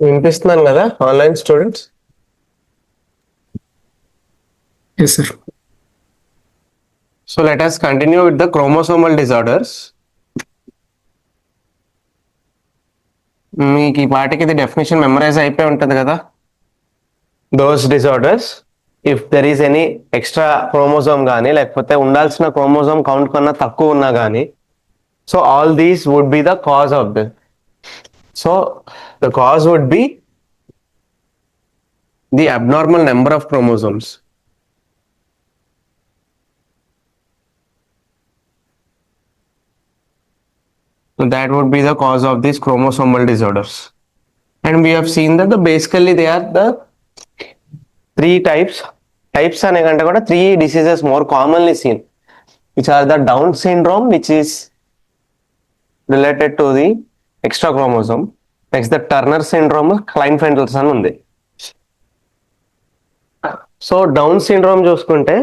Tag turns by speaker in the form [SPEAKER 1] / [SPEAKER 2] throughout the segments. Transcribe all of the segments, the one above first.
[SPEAKER 1] వినిపిస్తున్నాను కదా online students.
[SPEAKER 2] Yes, sir.
[SPEAKER 1] So let us continue with the chromosomal disorders. మీకు ఈ పాటికి ఇది డెఫినేషన్ మెమరైజ్ అయిపోయి ఉంటుంది కదా. Those disorders if there is any extra chromosome కానీ లేకపోతే ఉండాల్సిన క్రోమోజోమ్ కౌంట్ కన్నా తక్కువ ఉన్నా కానీ so all these would be the cause of this. So the cause would be the abnormal number of chromosomes. That would be the cause of these chromosomal disorders. And we have seen that basically they are the three types. Types అనే కంటే కూడా three diseases more commonly seen, which are the Down syndrome, which is related to the extra chromosome. Next the Turner syndrome, Klinefelter ఉంది. So down syndrome చూసుకుంటే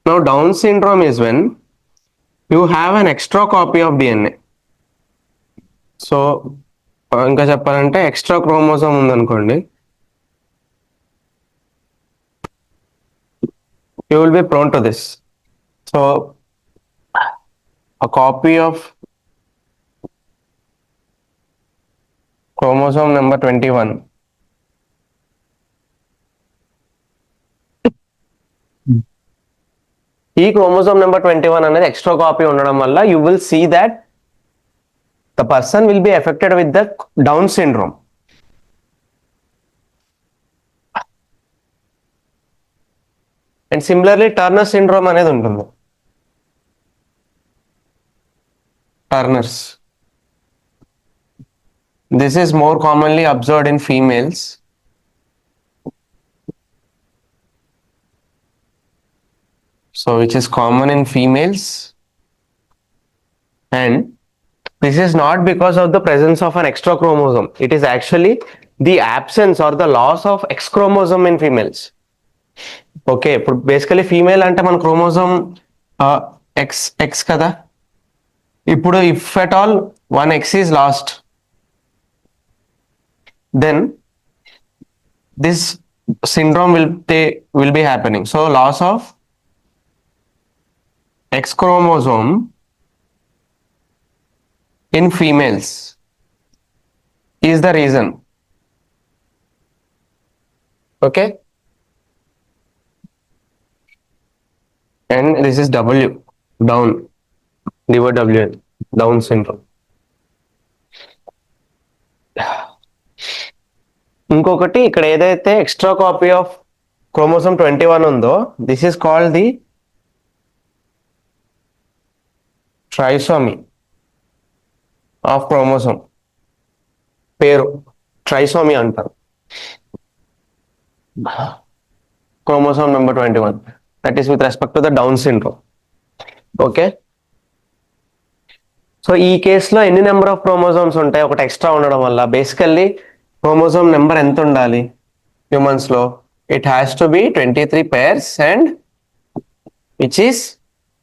[SPEAKER 1] now Down syndrome is when you have an extra copy of DNA. So ఇంకా చెప్పాలంటే extra chromosome ఉందనుకోండి, you will be prone to this. So a copy of chromosome number 21 ఈ chromosome number 21 అనేది extra copy ఉండడం వల్ల you will see that the person will be affected with the down syndrome. And similarly Turner syndrome అనేది ఉంటుంది. Turner's, this is more commonly observed in females. So which is common in females, and this is not because of the presence of an extra chromosome. It is actually the absence or the loss of X chromosome in females. Okay, basically female అంటే మన chromosome X కదా. ఇప్పుడు if at all one X is lost, then this syndrome will be happening. So loss of X chromosome in females is the reason. Okay, and this is W, down, liver WN, Down syndrome. ఇంకొకటి ఇక్కడ ఏదైతే extra copy of chromosome 21 ఉందో, this is called the ట్రైసోమీ of chromosome. పేరు ట్రైసోమీ అంటారు. Chromosome number 21, that is with respect to the down syndrome. Okay, so ఈ కేసులో ఎన్ని number of chromosomes ఉంటాయి ఒకటి ఎక్స్ట్రా ఉండడం వల్ల? బేసికల్లీ క్రోమోజోమ్ నెంబర్ ఎంత ఉండాలి హ్యూమన్స్ లో? It has to be 23 pairs and which is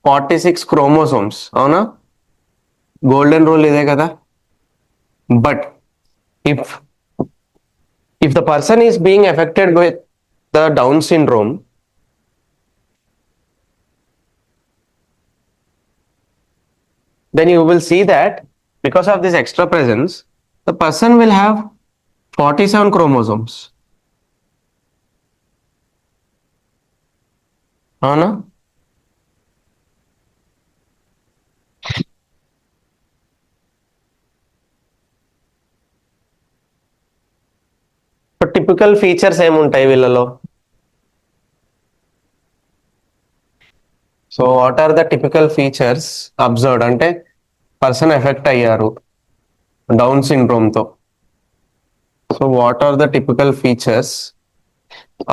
[SPEAKER 1] 46 chromosomes. అవునా? గోల్డెన్ రూల్ ఇదే కదా. But if the person is being affected with the Down syndrome, then you will see that because of this extra presence, the person will have 47 chromosomes. అవునా? Typical features ఏముంటాయి వీళ్ళలో? So what are the typical features observed? అంటే person affected అయ్యారు down సిండ్రోమ్తో. So what are the typical features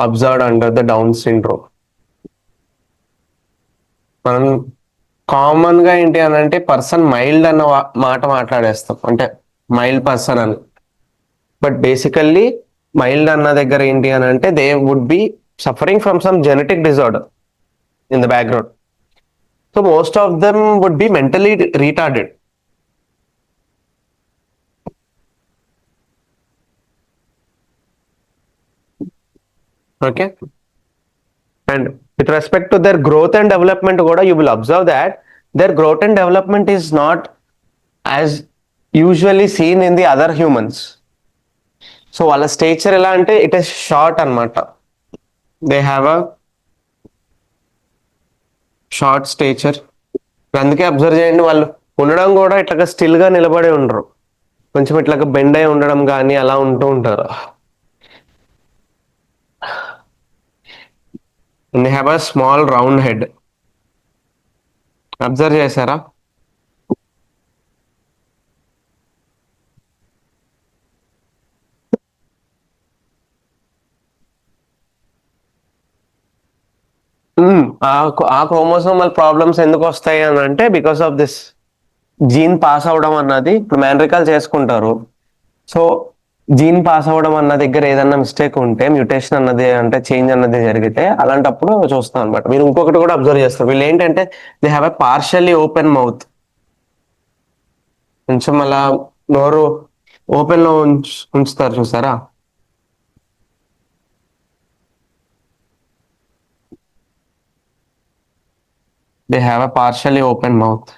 [SPEAKER 1] observed under the down syndrome? మనం common గా ఏంటి అని అంటే పర్సన్ మైల్డ్ అన్న మాట మాట్లాడేస్తాం, అంటే మైల్డ్ పర్సన్ అని. బట్ బేసికల్లీ మైల్డ్ అన్న దగ్గర ఏంటి అని అంటే they would be suffering from some genetic disorder in the background. So most of them would be mentally retarded. Okay. And with respect to their growth and development, Goda, you will observe that their growth and development is not as usually seen in the other humans. So వాళ్ళ stature ఎలా అంటే it is short అనమాట. They have a short stature. అందుకే observe చేయండి, వాళ్ళు ఉండడం కూడా ఇట్లాగా స్టిల్ గా నిలబడి ఉండరు, కొంచెం ఇట్లాగా బెండ్ అయి ఉండడం కానీ అలా ఉంటూ ఉంటారు. And they have a small round head. Observe చేశారా? ఆ క్రోమోసోమల్ ప్రాబ్లమ్స్ ఎందుకు వస్తాయి అని అంటే because of this gene pass అవడం అన్నది. ఇప్పుడు మ్యాన్రికాల్ చేసుకుంటారు, సో జీన్ పాస్ అవ్వడం అన్న దగ్గర ఏదన్నా మిస్టేక్ ఉంటే, మ్యూటేషన్ అన్నది అంటే చేంజ్ అన్నది జరిగితే అలాంటప్పుడు చూస్తాం అనమాట. మీరు ఇంకొకటి కూడా అబ్జర్వ్ చేస్తారు, వీళ్ళు ఏంటంటే they have a partially open mouth. కొంచెం అలా నోరు ఓపెన్ లో ఉంచుతారు చూసారా? They have a partially open mouth.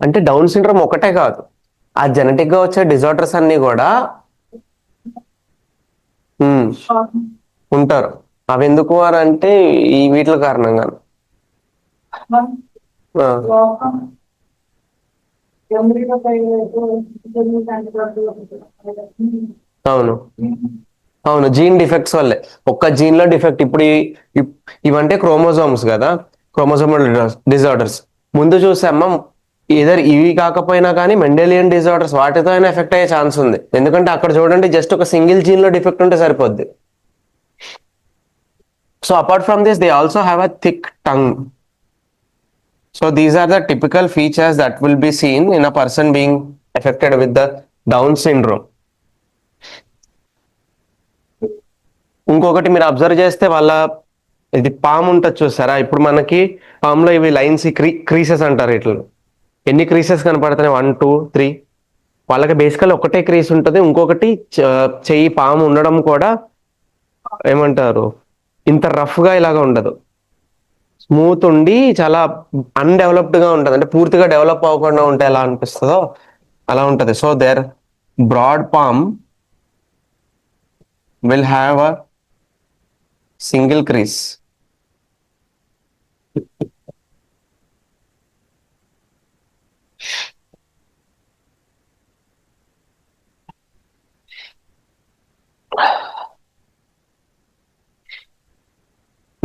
[SPEAKER 1] అంటే డౌన్ సిండ్రోమ్ ఒకటే కాదు, ఆ జెనెటిక్ గా వచ్చే డిజార్డర్స్ అన్ని కూడా ఉంటారు. అవి ఎందుకు అని అంటే ఈ వీటి కారణంగా. అవును, అవును, జీన్ డిఫెక్ట్స్ వల్లే. ఒక్క జీన్ లో డిఫెక్ట్. ఇప్పుడు ఇవంటే క్రోమోజోమ్స్ కదా, క్రోమోజోమల్ డిజార్డర్స్. ముందు చూసామ్మా, ఏదర్ ఇవి కాకపోయినా కానీ మెండెలియన్ డిజార్డర్స్ వాటితో అయినా ఎఫెక్ట్ అయ్యే ఛాన్స్ ఉంది. ఎందుకంటే అక్కడ చూడండి, జస్ట్ ఒక సింగిల్ జీన్ లో డిఫెక్ట్ ఉంటే సరిపోద్ది. So apart from this they also have a thick tongue. So these are the typical features that will be seen in a person being affected with the Down syndrome. ఇంకొకటి మీరు observe చేస్తే వాళ్ళ ఇది పాము ఉంటుంది చూసారా? ఇప్పుడు మనకి పాములో ఇవి లైన్స్, క్రీసెస్ అంటారు. ఇట్లా ఎన్ని క్రీసెస్ కనపడుతున్నాయి? 1 2 3. వాళ్ళకి బేసికల్ ఒకటే క్రీస్ ఉంటుంది. ఇంకొకటి చెయ్యి పాము ఉండడం కూడా ఏమంటారు, ఇంత రఫ్ గా ఇలాగా ఉండదు, స్మూత్ ఉండి చాలా అన్డెవలప్డ్ గా ఉంటుంది. అంటే పూర్తిగా డెవలప్ అవ్వకుండా ఉంటే ఎలా అనిపిస్తుందో అలా ఉంటది. So there broad palm will have a single crease.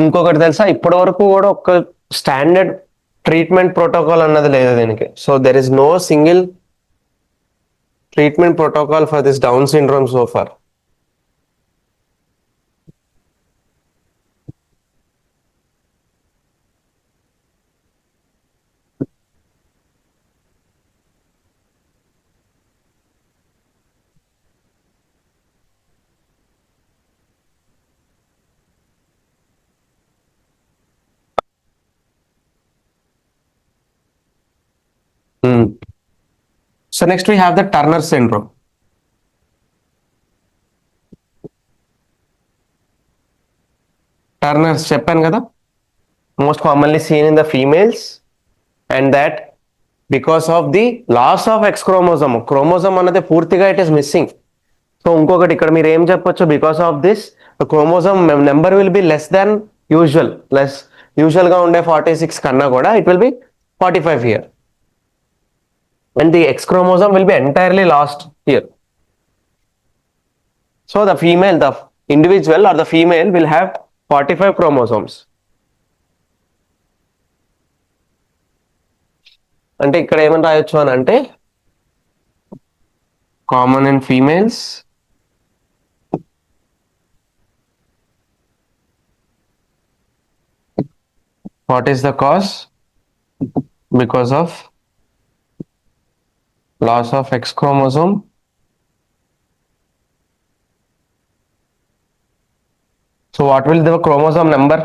[SPEAKER 1] ఇంకొకటి తెలుసా, ఇప్పటి వరకు కూడా ఒక స్టాండర్డ్ ట్రీట్మెంట్ ప్రోటోకాల్ అన్నది లేదు దీనికి. So there is no single treatment protocol for this down syndrome so far. So next we have the Turner syndrome. Turner's చెప్పాను కదా, most commonly seen in the females, and that because of the loss of X chromosome. Chromosome అన్నది పూర్తిగా it is missing. So ఇంకొకటి ఇక్కడ మీరు ఏం చెప్పొచ్చు, because of this chromosome number will be less than usual. Usual గా ఉండే 46 కన్నా కూడా it will B 45 here. And the X chromosome will be entirely lost here. So the individual or the female will have 45 chromosomes. అంటే ఇక్కడ ఏమని రాయొచ్చు అని అంటే, common in females, What is the cause? Because of loss of X chromosome. So what will the chromosome number?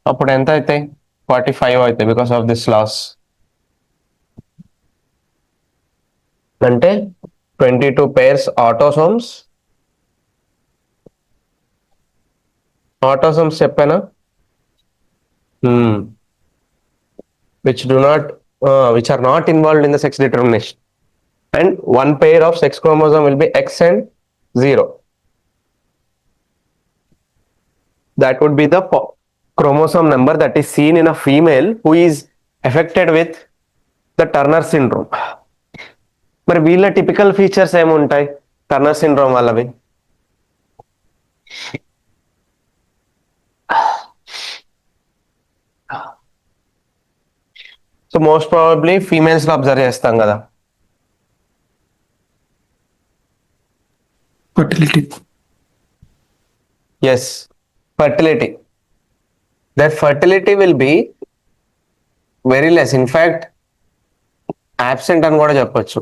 [SPEAKER 1] అప్పుడు ఎంత అవుతాయి? 45 అవుతాయి బికాస్ ఆఫ్ దిస్ లాస్. అంటే 22 pairs autosomes. Autosomes చెప్పానా? Which do not which are not involved in the sex determination, and one pair of sex chromosome will be X and 0. That would be the chromosome number that is seen in a female who is affected with the Turner syndrome. మరి వీళ్ళ typical features ఏముంటాయి Turner syndrome వాళ్ళవి? So most probably females లో observe చేస్తాం కదా.
[SPEAKER 2] fertility,
[SPEAKER 1] Yes, fertility. That fertility will be very less. In fact, absent అని కూడా చెప్పొచ్చు.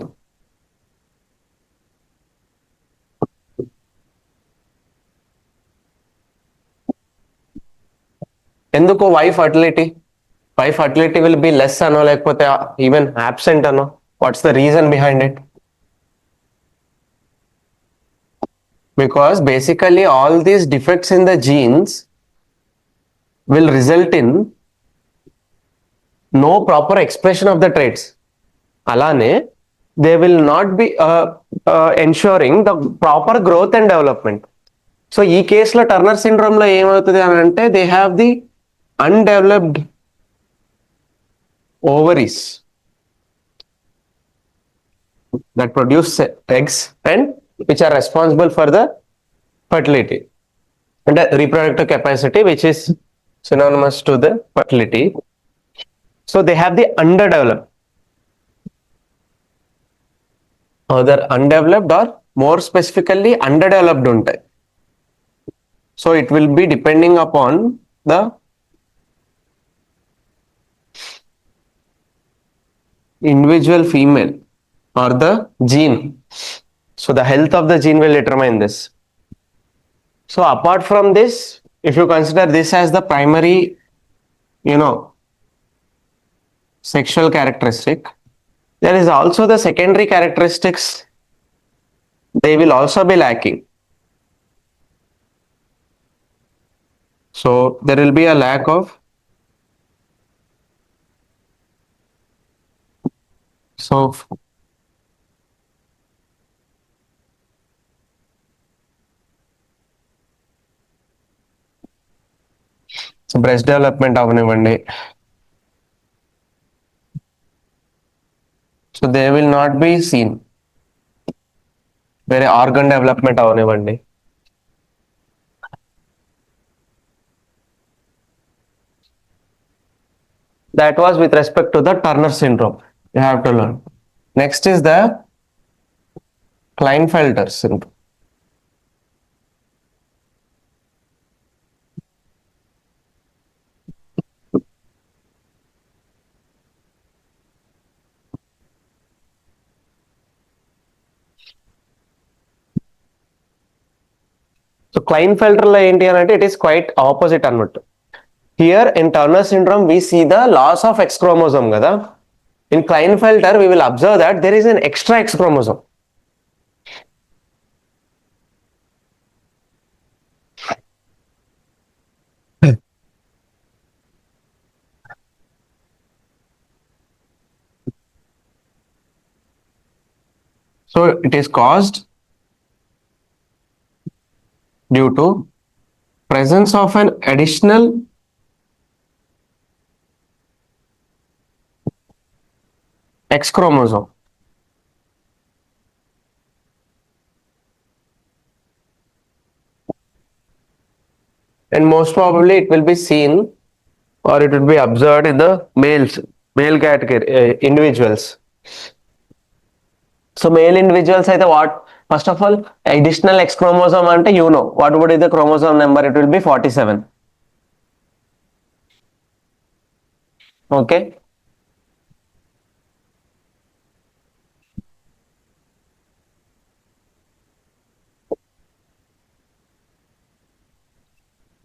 [SPEAKER 1] ఎందుకు why fertility will be less అనో లేకపోతే ఈవెన్ absent అనో? What's the reason behind it? Because basically all these defects in the genes will result in no proper expression of the traits. Alane, they will not be ensuring the proper growth and development. So ee case lo Turner syndrome lo em avutadi ante they have the undeveloped ovaries that produce eggs and which are responsible for the fertility and the reproductive capacity, which is synonymous to the fertility. So they have the underdeveloped, either undeveloped or more specifically underdeveloped untai. So it will be depending upon the individual female or the gene. So the health of the gene will determine this. So apart from this, if you consider this as the primary, sexual characteristic, there is also the secondary characteristics. They will also be lacking. So there will be a lack of breast development అవనివ్వండి. So they will not be seen. వేరే organ development అవనివ్వండి. That was with respect to the Turner syndrome. You have to learn. Next is the Klinefelter syndrome. So Klinefelter lo enti anante it is quite opposite annattu. Here in Turner syndrome we see the loss of X chromosome kada. In Klinefelter we will observe that there is an extra X chromosome. So it is caused due to presence of an additional X chromosome. And most probably it will be seen or it will be observed in the male category individuals. So male individuals అయితే what first of all additional X chromosome అంటే you know what would is the chromosome number, it will be 47. Okay,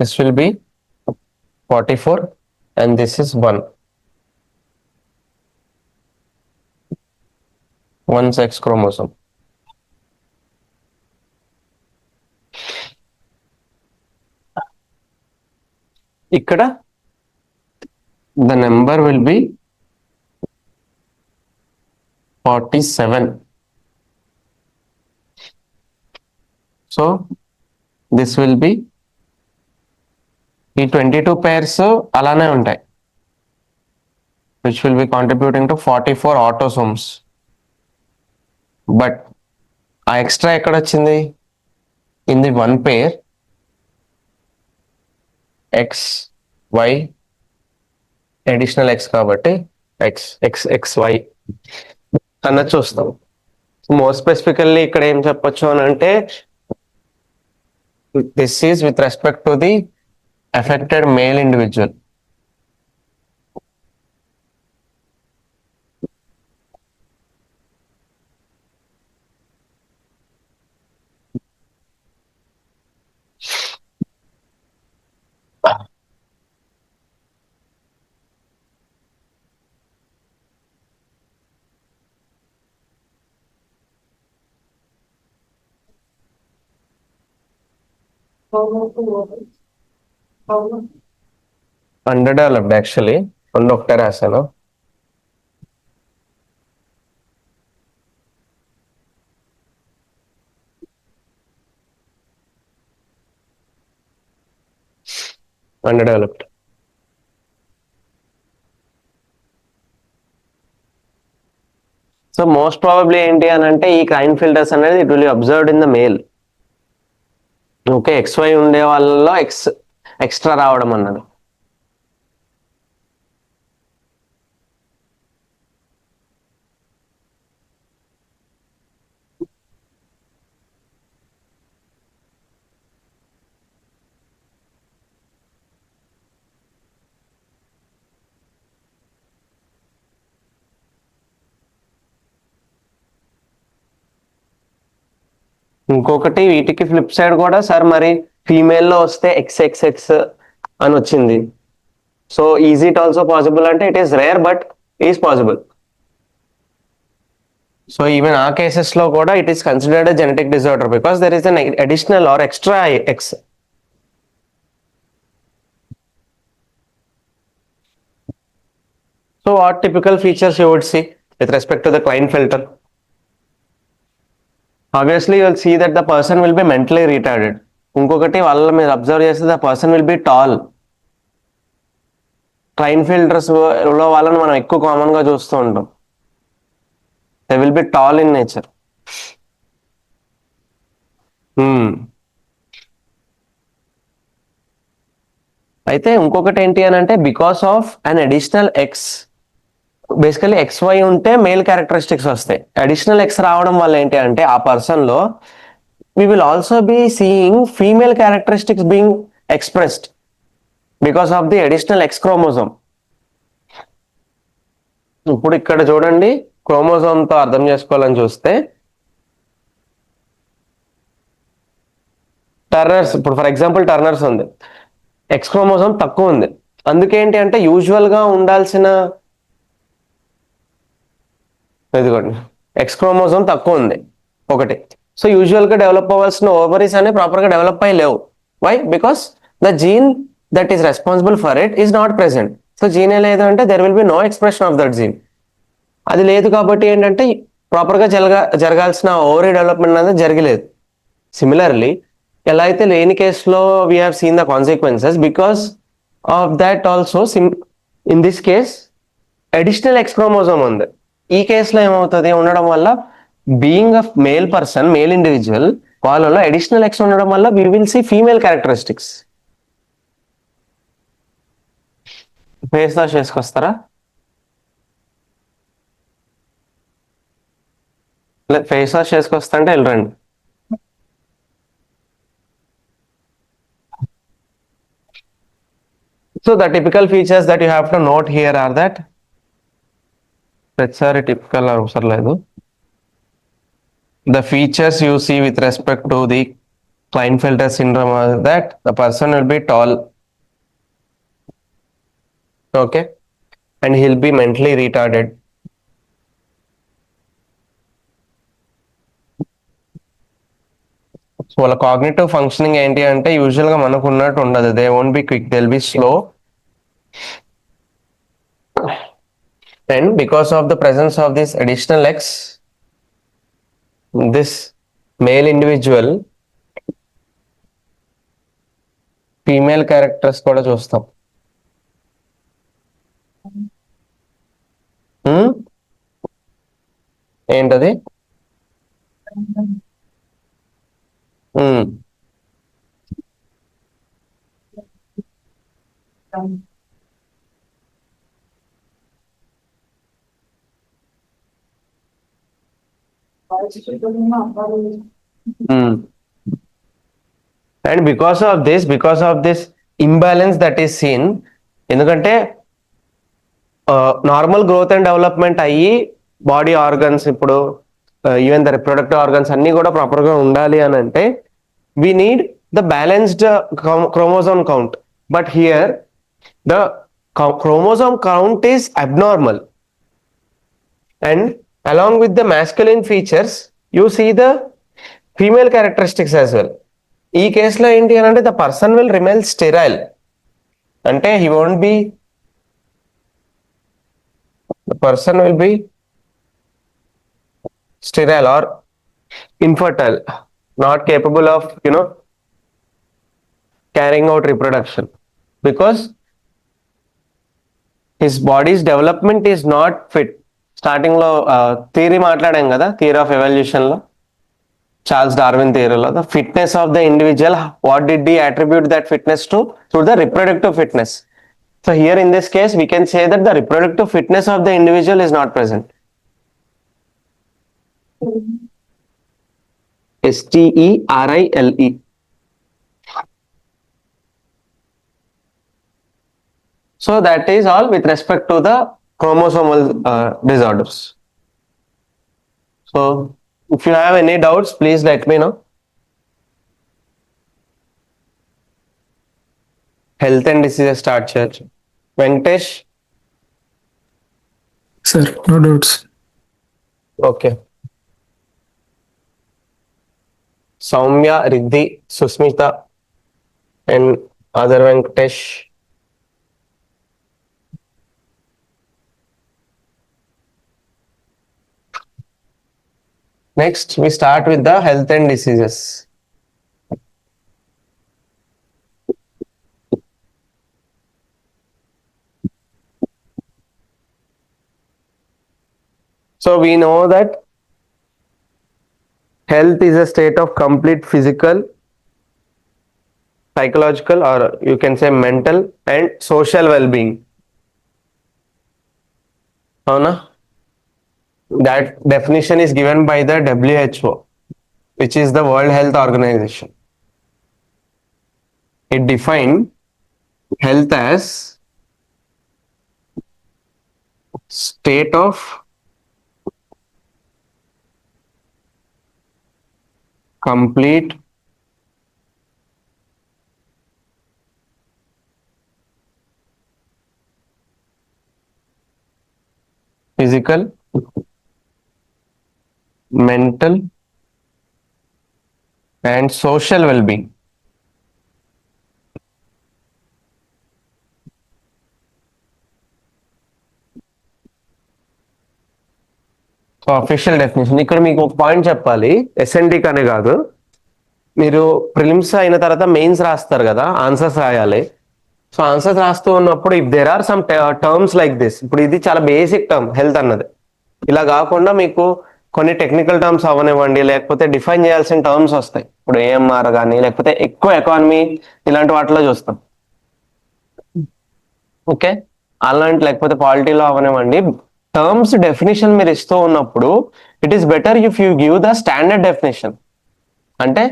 [SPEAKER 1] this will be 44 and this is 1 sex chromosome. ఇక్కడ the number will be 47. So this will be ఈ 22 pairs అలానే ఉంటాయి, which will be contributing to 44 autosomes. But ఆ extra ఎక్కడ వచ్చింది? In the one pair X Y additional X కాబట్టి X X X Y అన్నది చూస్తాం. మోర్ స్పెసిఫికల్లీ ఇక్కడ ఏం చెప్పొచ్చు అని అంటే this is with respect to the affected male individual. Underdeveloped actually, రెండు ఒకటే రాశాను. Underdeveloped. సో మోస్ట్ ప్రాబబ్లీ ఏంటి అని అంటే ఈ క్రైన్ ఫిల్టర్స్ అనేది it will observed in the male. Okay, XY ఉండే వాళ్ళలో ఎక్స్ట్రా రావడం అన్నది. ఇంకొకటి వీటికి ఫ్లిప్ సైడ్ కూడా సార్ మరి ఫీమేల్లో వస్తే XXX అని వచ్చింది. So is it also possible అంటే it is rare but is possible. So even ఆ కేసెస్ లో కూడా it is considered genetic disorder because there is an additional or extra X. So what typical features you would see with respect to the Klinefelter? Obviously you will see that the person will be mentally retarded. ఇంకొకటి వాళ్ళ మీరు observe చేస్తే the person will B tall. Klinefelters లో వాళ్ళని మనం ఎక్కువ common గా చూస్తూ ఉంటాం. They will B tall in nature. అయితే ఇంకొకటి ఏంటి అని అంటే because of an additional X, basically XY ఉంటే మేల్ క్యారెక్టరిస్టిక్స్ వస్తాయి. అడిషనల్ ఎక్స్ రావడం వల్ల ఏంటి అంటే ఆ పర్సన్ లో we will also be seeing female characteristics being expressed because of the additional X chromosome. ఇప్పుడు ఇక్కడ చూడండి, క్రోమోజోమ్ తో అర్థం చేసుకోవాలని చూస్తే టర్నర్స్, ఇప్పుడు ఫర్ ఎగ్జాంపుల్ టర్నర్స్ ఉంది, ఎక్స్ క్రోమోజోమ్ తక్కువ ఉంది. అందుకేంటి అంటే యూజువల్ గా ఉండాల్సిన ఇదిగోండి ఎక్స్ క్రోమోజోమ్ తక్కువ ఉంది ఒకటి. సో యూజువల్ గా డెవలప్ అవ్వాల్సిన ఓవరీస్ అనేవి ప్రాపర్ గా డెవలప్ అయ్యి లేవు. Why? Because the gene that is responsible for it is not present. So gene లేదు అంటే there will be no expression of that gene. అది లేదు కాబట్టి ఏంటంటే ప్రాపర్ గా జరగాల్సిన ఓవరీ డెవలప్మెంట్ అనేది జరగలేదు. సిమిలర్లీ ఎలా అయితే లేని కేసులో we have seen the consequences because of that also in this case additional X chromosome ఉంది. ఈ కేసులో ఏమవుతుంది ఉండడం వల్ల being a male person, male individual, వాళ్ళలో అడిషనల్ ఎక్స్ ఉండడం వల్ల we will see female characteristics. Face wash చేసుకొస్తారా? ఫేస్ వాష్ చేసుకొస్తుంటే వెళ్ళరండి. So the typical features that you have to note here are that ప్రతిసారి typical అవసరం లేదు. The features you see with respect to the Klinefelter syndrome are that the person will be tall, okay, and he'll be mentally retarded. So వాళ్ళ cognitive functioning ఏంటి అంటే usual గా మనకు ఉన్నట్టు ఉండదు. They won't be quick, they will be slow. And because of the presence of this additional X, this male individual female characters కూడా చూస్తాం. ఏంటది? And because of this imbalance that is seen, ఎందుకంటే normal growth and development అయ్యి body organs ఇప్పుడు even the reproductive organs అన్ని కూడా proper గా ఉండాలి అని అంటే we need the balanced chromosome count, but here the chromosome count is abnormal, and along with the masculine features you see the female characteristics as well. ఈ కేసులో ఏంటి అని అంటే the person will remain sterile, అంటే he won't be, the person will be sterile or infertile, not capable of carrying out reproduction, because his body's development is not fit. Starting లో theory మాట్లాడాం కదా, theory of evolution లో, Charles Darwin థియరీలో, the fitness of the individual, what did he attribute that fitness to? Through the reproductive fitness. So here in this case we can say that the reproductive fitness of the individual is not present. STERILE. So that is all with respect to the chromosomal disorders. So if you have any doubts, please let me know. Health and diseases start church. Venkatesh?
[SPEAKER 2] Sir, no doubts.
[SPEAKER 1] Okay. Soumya, Riddhi, Susmita, and other Venkatesh. Next, we start with the health and diseases. So we know that health is a state of complete physical, psychological, or you can say mental and social well-being. Avuna? That definition is given by the WHO, which is the World Health Organization. It defined health as state of complete physical, mental and social well-being. So official definition ఇక్కడ మీకు ఒక point చెప్పాలి, SND కనే కాదు, మీరు prelims అయిన తర్వాత mains రాస్తారు కదా, ఆన్సర్స్ రాయాలి. సో ఆన్సర్స్ రాస్తూ ఉన్నప్పుడు if there are some terms like this, ఇప్పుడు ఇది చాలా బేసిక్ టర్మ్ హెల్త్ అన్నది, ఇలా కాకుండా మీకు కొన్ని టెక్నికల్ టర్మ్స్ అవనివ్వండి, లేకపోతే డిఫైన్ చేయాల్సిన టర్మ్స్ వస్తాయి. ఇప్పుడు ఏఎంఆర్ కానీ లేకపోతే ఎక్కువ ఎకానమీ ఇలాంటి వాటిలో చూస్తాం. ఓకే, అలాంటి లేకపోతే పాలిటీలో అవనివ్వండి, టర్మ్స్ డెఫినేషన్ మీరు ఇస్తూ ఉన్నప్పుడు it is better if you give the standard definition. అంటే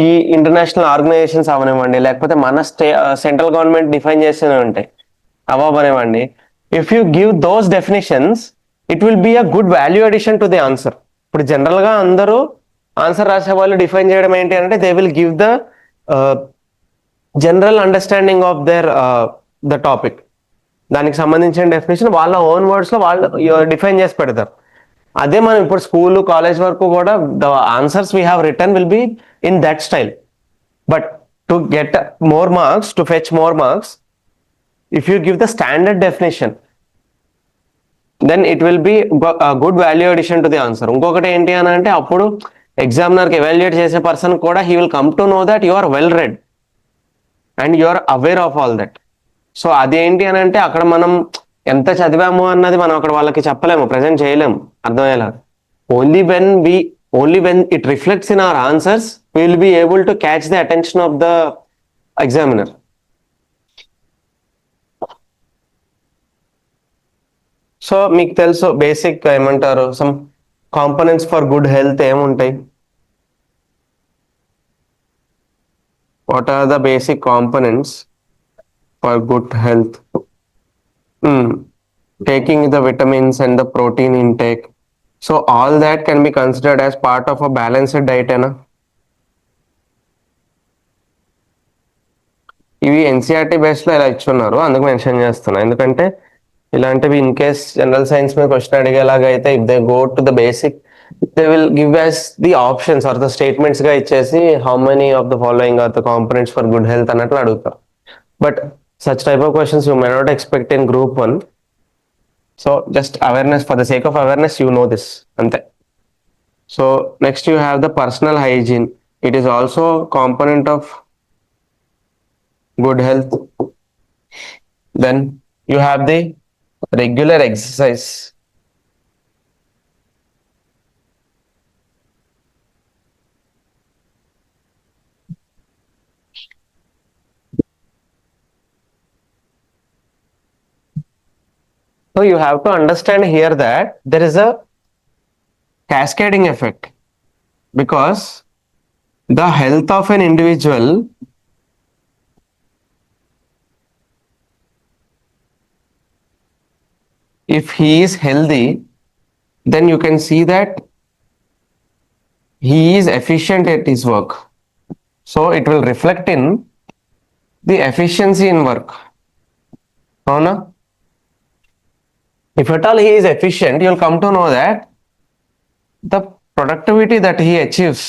[SPEAKER 1] ఈ ఇంటర్నేషనల్ ఆర్గనైజేషన్స్ అవనివ్వండి, లేకపోతే మన సెంట్రల్ గవర్నమెంట్ డిఫైన్ చేస్తూనే ఉంటాయి అవనివ్వండి. If you give those definitions it will be a good value addition to the answer. ఇప్పుడు జనరల్ గా అందరూ ఆన్సర్ రాసే వాళ్ళు డిఫైన్ చేయడం ఏంటి అంటే they will give the general understanding of their the topic. దానికి సంబంధించిన డెఫినేషన్ వాళ్ళ ఓన్ వర్డ్స్ లో వాళ్ళు డిఫైన్ చేసి పెడతారు. అదే మనం ఇప్పుడు స్కూల్ కాలేజ్ వరకు కూడా the answers we have return will be in that style. But to get more marks, to fetch more marks, if you give the standard definition then it will be good value addition to the answer. ఇంకొకటి ఏంటి అని అంటే అప్పుడు ఎగ్జామినర్కి evaluate చేసే person కూడా he will come to know that you are well read and you are aware of all that. So అదేంటి అని అంటే అక్కడ మనం ఎంత చదివాము అన్నది మనం అక్కడ వాళ్ళకి చెప్పలేము, ప్రజెంట్ చేయలేము అర్థమయ్యేలా. Only when it reflects in our answers we will be able to catch the attention of the examiner. So మీకు తెలుసు బేసిక్ ఏమంటారు, some components for good health ఏముంటాయి? What are the basic components for good health? Taking the vitamins and the protein intake. So all that can be considered as part of a balanced diet. ఇవి NCERT బేస్లో ఇలా ఇచ్చున్నారు, అందుకు mention చేస్తున్నా. ఎందుకంటే ఇలాంటివి in case general science మీద question అడిగేలాగా అయితే if they go to the basic they will give us the options or the statements గా ఇచ్చేసి how many of the following are the components for good health అన్నట్లు అడుగుతారు. But such type of questions you may not expect in group 1. So just awareness, for the sake of awareness, you know this ante. So next you have the personal hygiene. It is also a component of good health. Then you have the regular exercise. So you have to understand here that there is a cascading effect, because the health of an individual if he is healthy, then you can see that he is efficient at his work. So it will reflect in the efficiency in work. Avuna? If at all he is efficient, you will come to know that the productivity that he achieves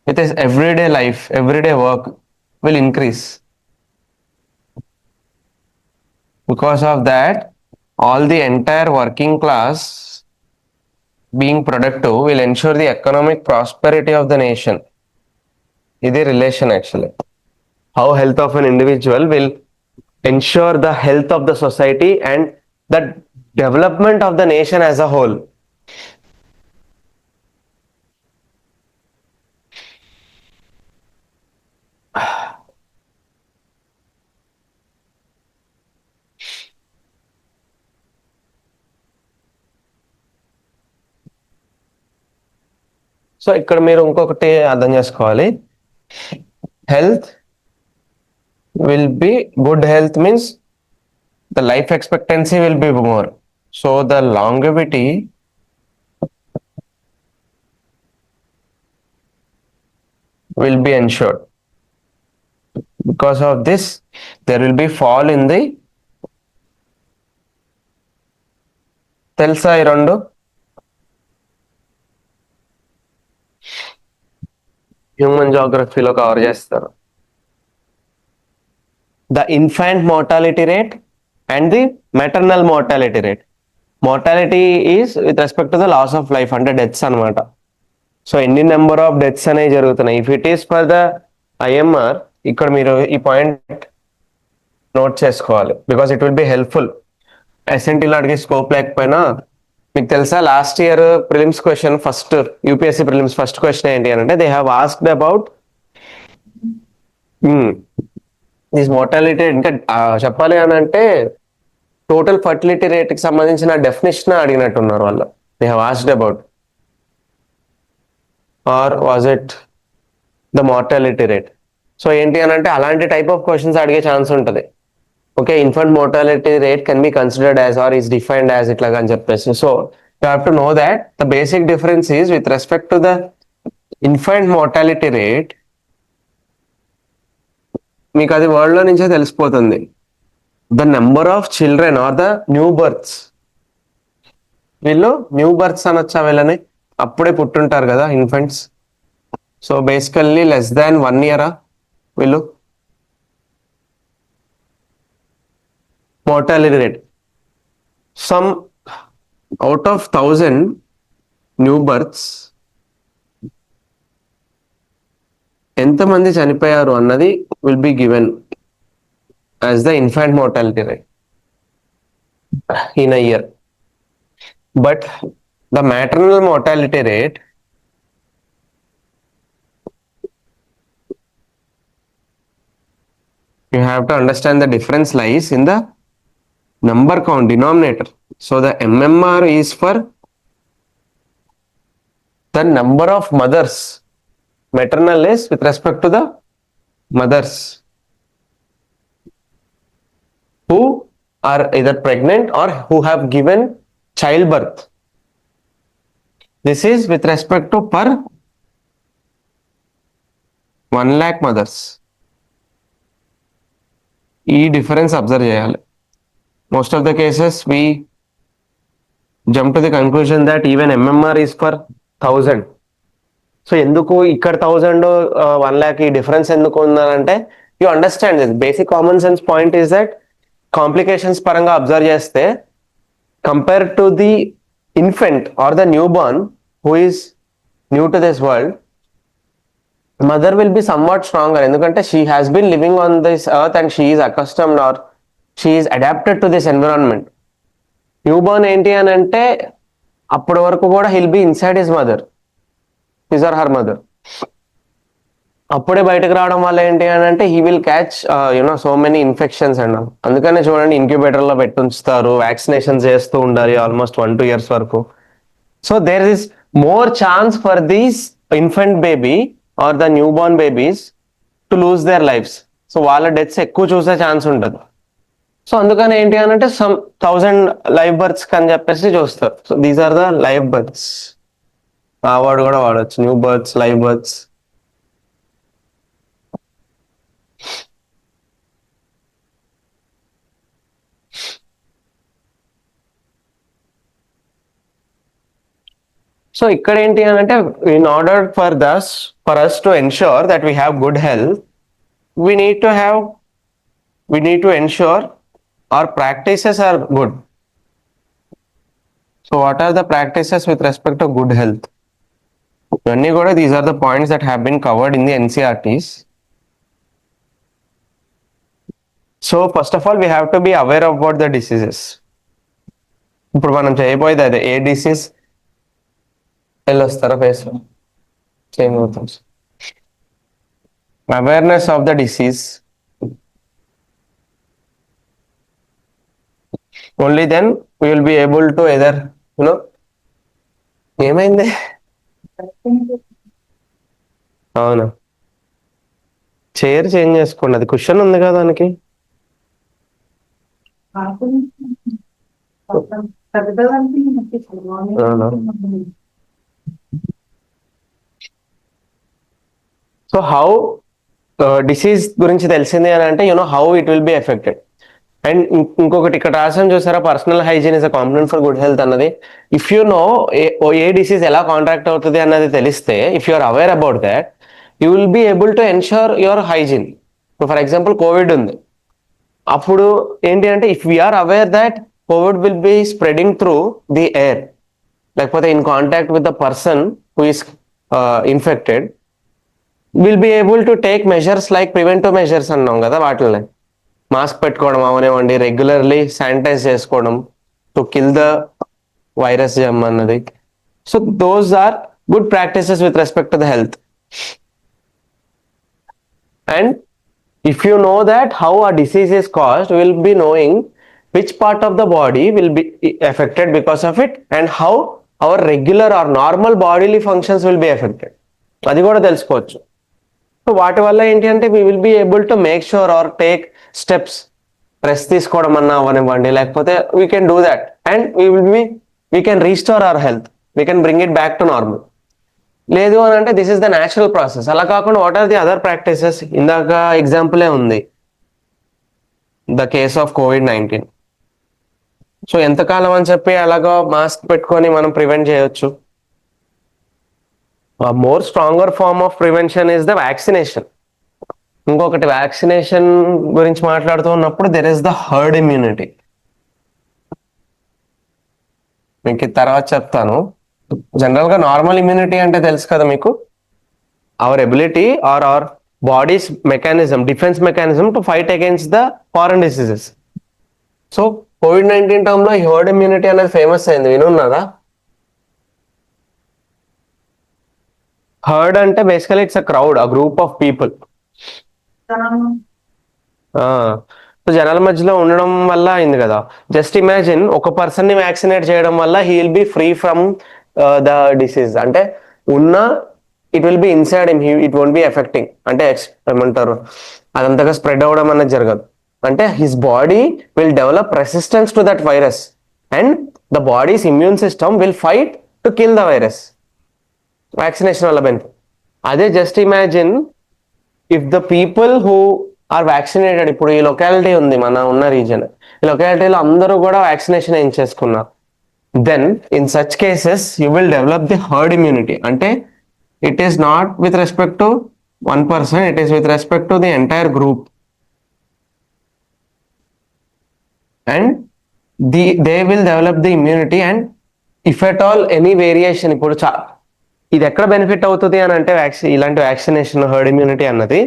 [SPEAKER 1] with his everyday life, everyday work will increase. Because of that, all the entire working class being productive will ensure the economic prosperity of the nation. This is relation actually. How health of an individual will ensure the health of the society and the development of the nation as a whole. So ఇక్కడ మీరు ఇంకొకటి అర్థం చేసుకోవాలి. Health will be good health means the life expectancy will be more. So the longevity will be ensured. Because of this, there will be fall in the తెలుసా ఈ రెండు? Human జాగ్రఫీలో cover చేస్తారు. The infant mortality rate and the maternal mortality rate. Mortality is with respect to the loss of life, అంటే deaths అనమాట. So ఎన్ని number of deaths అనేవి జరుగుతున్నాయి. If it is for the IMR, ఇక్కడ మీరు ఈ point note చేసుకోవాలి, because it will be helpful. ఎస్ఎన్టీలో అడిగే స్కోప్ లేకపోయినా మీకు తెలుసా last year prelims question, first UPSC prelims first question ఏంటి అంటే they have asked about this mortality. ఇంకా చెప్పాలి అని అంటే టోటల్ ఫర్టిలిటీ రేట్ కి సంబంధించిన డెఫినేషన్ అడిగినట్టున్నారు వాళ్ళు. They have asked about. Or was it the mortality rate? So ఏంటి అని అంటే అలాంటి టైప్ ఆఫ్ క్వశ్చన్స్ అడిగే ఛాన్స్ ఉంటుంది. Okay, infant mortality rate can be considered as or is defined as ఇట్లాగా అని చెప్పేసి. So you have to know that the basic difference is with respect to the infant mortality rate, మీకు అది world లో నుంచే తెలిసిపోతుంది. The number of children or the new births, వీళ్ళు new births అనొచ్చా వీళ్ళని, అప్పుడే పుట్టుంటారు కదా infants. So basically less than 1 year వీళ్ళు mortality rate. Some out of 1,000 new births ఎంతమంది చనిపోయారు అన్నది will be given as the infant mortality rate in a year. But the maternal mortality rate you have to understand the difference lies in the number count denominator. So the MMR is for the number of mothers. Maternal is with respect to the mothers who are either pregnant or who have given childbirth. This is with respect to per 1 lakh mothers. ఈ difference observe చేయాలి. Most of the cases we jump to the conclusion that even MMR is for 1000. So ఎందుకు ఇక్కడ 1000 1 lakh ఈ difference ఎందుకు ఉందంటే you understand this basic common sense point is that complications పరంగా observe చేస్తే compare to the infant or the new born who is new to this world, mother will be somewhat stronger ఎందుకంటే she has been living on this earth and she is accustomed or she is adapted to this environment. Newborn ఏంటి అని అంటే అప్పటి వరకు కూడా he'll be inside his mother, his or her mother. అప్పుడే బయటకు రావడం వల్ల ఏంటి అని అంటే he will catch so many infections and all. అందుకనే చూడండి ఇంక్యుబేటర్ లో పెట్టి ఉంచుతారు, వ్యాక్సినేషన్ చేస్తూ ఉండాలి ఆల్మోస్ట్ 1-2 years వరకు. So there is more chance for these infant baby or the new born babies to lose their lives. So వాళ్ళ deaths ఎక్కువ చూసే ఛాన్స్ ఉంటుంది. సో అందుకని ఏంటి అని అంటే సమ్ 1000 లైవ్ బర్త్స్ అని చెప్పేసి చూస్తారు. So these are the live births. ఆ వర్డ్ కూడా వాడచ్చు, new births, live births. So ఇక్కడ ఏంటి అని అంటే in order for us to ensure that we have good health, we need to ensure our practices are good. So what are the practices with respect to good health? ఇవన్నీ కూడా these are the points that have been covered in the NCERTs. So first of all we have to be aware about the diseases. ఇప్పుడు మనం చేయబోయేది అదే, a disease వెళ్ళొస్తారా face same అవుతుంది. Awareness of the disease, only then we will be able to either ఏమైంది. అవునా, chair change చేసుకోండి, అది కుషన్ ఉంది కదా దానికి. సో హౌ డిసీజ్ గురించి తెలిసింది అని అంటే how it will be affected. And ఇంకొకటి ఇక్కడ రాసాం చూసారా, personal hygiene is a component for good health అన్నది. If you know a disease ఎలా కాంట్రాక్ట్ అవుతుంది అన్నది తెలిస్తే, if you are aware about that, you will be able to ensure your hygiene. For example COVID ఉంది, అప్పుడు ఏంటి అంటే if we are aware that COVID will be spreading through the air, లేకపోతే in contact with the person who is infected, will be able to take measures like preventive measures అన్నాం కదా, వాటిని mask పెట్టుకోవడం అవనివ్వండి, రెగ్యులర్లీ శానిటైజ్ చేసుకోవడం to kill the virus germ అన్నది. So those are good practices with respect to the health. And if you know that how a disease is caused, you will be knowing which part of the body will be affected because of it and how our regular or normal bodily functions will be affected. అది కూడా తెలుసుకోవచ్చు. So వాటి వల్ల ఏంటి అంటే we will be able to make sure or take steps, rest తీసుకోవడం అన్నా అవనివ్వండి, లేకపోతే we can do that and we can restore our health, we can bring it back to normal. లేదు అని అంటే this is the natural process. అలా కాకుండా what are the other practices? ఇందాక ఎగ్జాంపులే ఉంది, the case of COVID-19. So ఎంతకాలం అని చెప్పి అలాగా మాస్క్ పెట్టుకొని మనం ప్రివెంట్ చేయొచ్చు? More stronger form of prevention is the vaccination. ఇంకొకటి వ్యాక్సినేషన్ గురించి మాట్లాడుతూ ఉన్నప్పుడు there is the herd immunity. మీకు తర్వాత చెప్తాను. జనరల్ గా నార్మల్ ఇమ్యూనిటీ అంటే తెలుసు కదా మీకు, our ability are our body's mechanism, defence mechanism to fight against the foreign diseases. So COVID-19 term లో ఈ హర్డ్ ఇమ్యూనిటీ అనేది ఫేమస్ అయింది, వినున్నదా? హర్డ్ అంటే basically it's a crowd, a group of people. So జనాల మధ్యలో ఉండడం వల్ల అయింది కదా. జస్ట్ ఇమాజిన్, ఒక పర్సన్ ని వ్యాక్సినేట్ చేయడం వల్ల he will be free from the disease. అంటే ఉన్న it will be inside him, it won't be affecting. అంటే ఏమంటారు, అదంతగా స్ప్రెడ్ అవ్వడం అనేది జరగదు. అంటే his body will develop resistance to that virus and the body's immune system will fight to kill the virus. Vaccination వల్ల బెనిఫిట్ అదే. Just imagine if the people who are vaccinated, ఇప్పుడు ఈ లొకాలిటీ ఉంది మన ఉన్న రీజన్, ఈ లొకాలిటీలో అందరూ కూడా వ్యాక్సినేషన్ ఏం చేసుకున్నారు, then in such cases you will develop the herd immunity. అంటే it is not with respect to one person, it is with respect to the entire group. And they will develop the immunity. And if at all any variation, ఇప్పుడు ఇది ఎక్కడ benefit అవుతుంది అని అంటే ఇలాంటి vaccination herd immunity అన్నది,